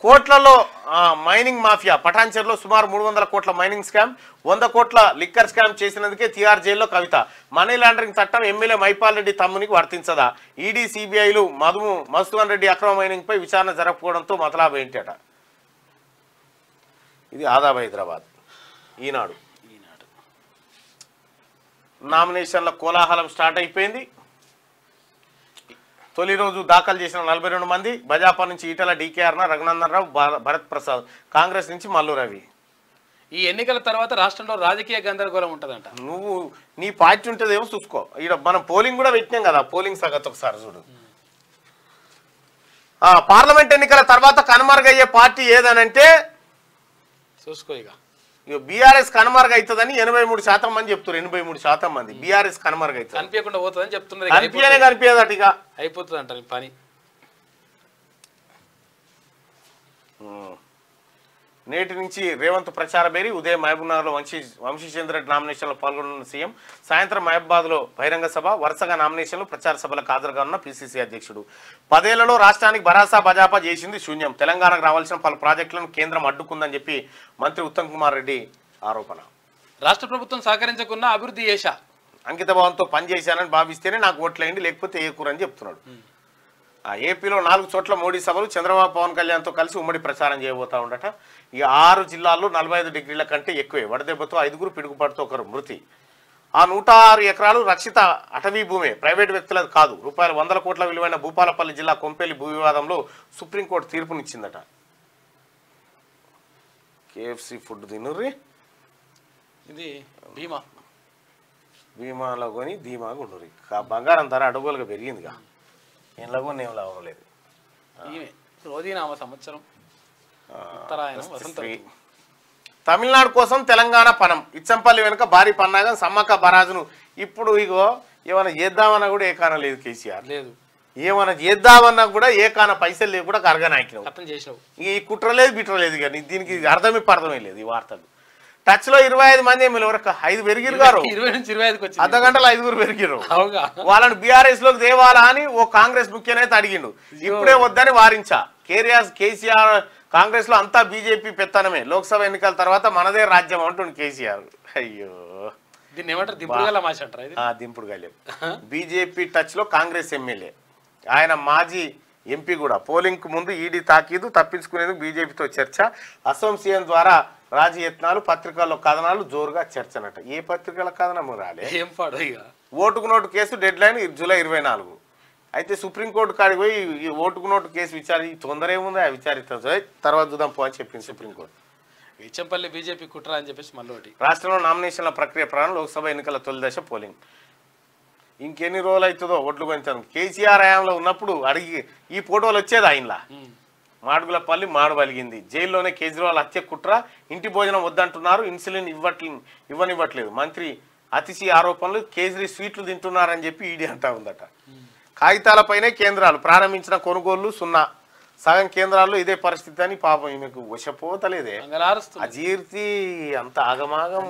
కోట్లలో మైనింగ్ మాఫియా, పటాన్చెరులో సుమారు 300 కోట్ల మైనింగ్ స్కామ్, 100 కోట్ల లిక్కర్ స్కామ్ చేసినందుకే తిహార్ జైల్లో కవిత, మనీ లాండరింగ్ చట్టం ఎమ్మెల్యే మైపాల్ రెడ్డి తమ్మునికి వర్తించదా, ఈడీ సిబిఐలు మధుసూదన్ రెడ్డి అక్రమ మైనింగ్ పై విచారణ జరపకపోవడంతో మతలాభ ఏంటట. ఇది ఆదాబ్ హైదరాబాద్. ఈనాడు నామినేషన్ల కోలాహలం స్టార్ట్ అయిపోయింది. తొలి రోజు దాఖలు చేసిన 42 మంది, భాజపా నుంచి ఈటల డీకేఆర్న, రఘునందన్ రావు, భరత్ ప్రసాద్, కాంగ్రెస్ నుంచి మల్లు రవి. ఈ ఎన్నికల తర్వాత రాష్ట్రంలో రాజకీయ గందరగోళం ఉంటుందంట. నువ్వు నీ పార్టీ ఉంటుందేమో చూసుకో. ఇక్కడ మనం పోలింగ్ కూడా పెట్టినాం కదా, పోలింగ్ సగత్ ఒకసారి చూడు. పార్లమెంట్ ఎన్నికల తర్వాత కనుమరుగయ్యే పార్టీ ఏదనంటే చూసుకో. ఇక బీఆర్ఎస్ కనుమరుగు అవుతుందని 83% మంది చెప్తారు. 83% మంది బీఆర్ఎస్ కనుమరుగు అవుతుంది, కనిపించకుండా పోతుందని చెప్తున్నారు. కనిపించదట, ఇక అయిపోతుంది అంటారు పని. నేటి నుంచి రేవంత్ ప్రచార బేరీ, ఉదయం మహబూబ్నగర్లో వంశీచంద్ర రెడ్డి నామినేషన్లో పాల్గొన్న సీఎం, సాయంత్రం మహబూబాద్లో బహిరంగ సభ, వరుసగా నామినేషన్లు ప్రచార సభలకు హాజరుగా ఉన్న పిసిసి అధ్యక్షుడు. 10 ఏళ్లలో రాష్ట్రానికి భరాసా భాజపా చేసింది శూన్యం, తెలంగాణకు రావాల్సిన పలు ప్రాజెక్టులను కేంద్రం అడ్డుకుందని చెప్పి మంత్రి ఉత్తమ్ కుమార్ రెడ్డి ఆరోపణ. రాష్ట్ర ప్రభుత్వం సహకరించకుండా అభివృద్ధి చేశా, అంకిత భావంతో పనిచేశానని భావిస్తేనే నాకు ఓట్లేయండి, లేకపోతే ఏ కూరని చెప్తున్నాడు. ఏపీలో 4 చోట్ల మోడీ సభలు, చంద్రబాబు పవన్ కళ్యాణ్తో కలిసి ఉమ్మడి ప్రచారం చేయబోతా ఉండట. ఇక 6 జిల్లాల్లో 45 డిగ్రీల కంటే ఎక్కువే, వడదెబ్బతో 5గురు, పిడుగుపాటుతో 1 మృతి. ఆ 106 ఎకరాలు రక్షిత అటవీ భూమే, ప్రైవేటు వ్యక్తులది కాదు. రూపాయలు 100 కోట్ల విలువైన భూపాలపల్లి జిల్లా కొంపల్లి భూ వివాదంలో సుప్రీంకోర్టు తీర్పునిచ్చిందట. కేఎఫ్సి ఫుడ్ తినుర్రి, ఇది భీమాలో కొని ధీమాగా ఉండుర్రి. బంగారం ధర అడుగులుగా పెరిగిందిగా, ఏం లాభం లేదు. రోజీనామ సంవత్సరం తమిళనాడు కోసం తెలంగాణ పనం, ఇచ్చంపల్లి వెనుక భారీ పన్నాగం, సమ్మక్క బరాజును ఇప్పుడు ఇగో ఏమైనా చేద్దామన్నా కూడా ఏకాన లేదు కేసీఆర్, లేదు ఏమైనా చేద్దామన్నా కూడా ఏకాన పైసలు లేవు కూడా కరగనాకినావు, అర్థం చేసినావు. ఈ కుట్రలేదు బిట్రలేదు, కానీ దీనికి అర్థమే లేదు. ఈ వార్తలు టచ్ లో 25 మంది ఎమ్మెల్యే వరకు 5 పెరిగిరు గారు, 20 నుంచి 25కి వచ్చింది, అర్ధ గంటలో 5గురు పెరిగిరు. వాళ్ళని బీఆర్ఎస్ లోకి దేవాలా అని ఓ కాంగ్రెస్ ముఖ్యనేత అడిగిండు, ఇప్పుడే వద్దని వారించా. కేసీఆర్ కాంగ్రెస్ లో అంతా బీజేపీ పెత్తనమే, లోక్సభ ఎన్నికల తర్వాత మనదే రాజ్యం అంటుండు కేసీఆర్. అయ్యో, దీన్ని ఏమంటారు, దింపుడు గల మాచ అంటారా? దింపుడు గల్యం. బీజేపీ టచ్ లో కాంగ్రెస్ ఎమ్మెల్యే, ఆయన మాజీ ఎంపీ కూడా పోలింగ్కు ముందు ఈడీ తాకీదు, తప్పించుకునేందుకు బీజేపీతో చర్చ, అసోం సీఎం ద్వారా రాజయత్నాలు, పత్రికల్లో కథనాలు జోరుగా చర్చనట. ఏ పత్రికల కథనము రాలే. ఏం పాడు ఇక. ఓటుకు note case dead line July 24. అయితే సుప్రీంకోర్టు కాడికి పోయి ఈ ఓటుకు నోటు కేసు తొందర ఏముంది, విచారిస్తుంది తర్వాత చూద్దాం పో అని చెప్పింది సుప్రీంకోర్టు. వెచ్చంపల్లి బీజేపీ కుట్ర అని చెప్పేసి మళ్ళీ ఒకటి. రాష్ట్రంలో నామినేషన్ల ప్రక్రియ ప్రారంభం, లోక్సభ ఎన్నికల తొలి దశ పోలింగ్. ఇంకెన్ని రోజులు అవుతుందో ఓట్లు కొంచెం. కేసీఆర్ హయాంలో ఉన్నప్పుడు అడిగి ఈ ఫోటోలు వచ్చేది ఆయనలా. మాడుగులపల్లి మాడు పలిగింది. జైల్లోనే కేజ్రీవాల్ హత్య కుట్ర, ఇంటి భోజనం వద్దంటున్నారు, ఇన్సులిన్ ఇవ్వనివ్వట్లేదు. మంత్రి అతిశీ ఆరోపణలు, కేజ్రీ స్వీట్లు తింటున్నారని చెప్పి ఈడీ అంటా ఉందట. కాగితాలపైనే కేంద్రాలు, ప్రారంభించిన కొనుగోళ్లు 0. సగం కేంద్రాల్లో ఇదే పరిస్థితి అని పాపం ఈమెకు వశపోతలేదే. అజీర్తి అంత ఆగమాగం,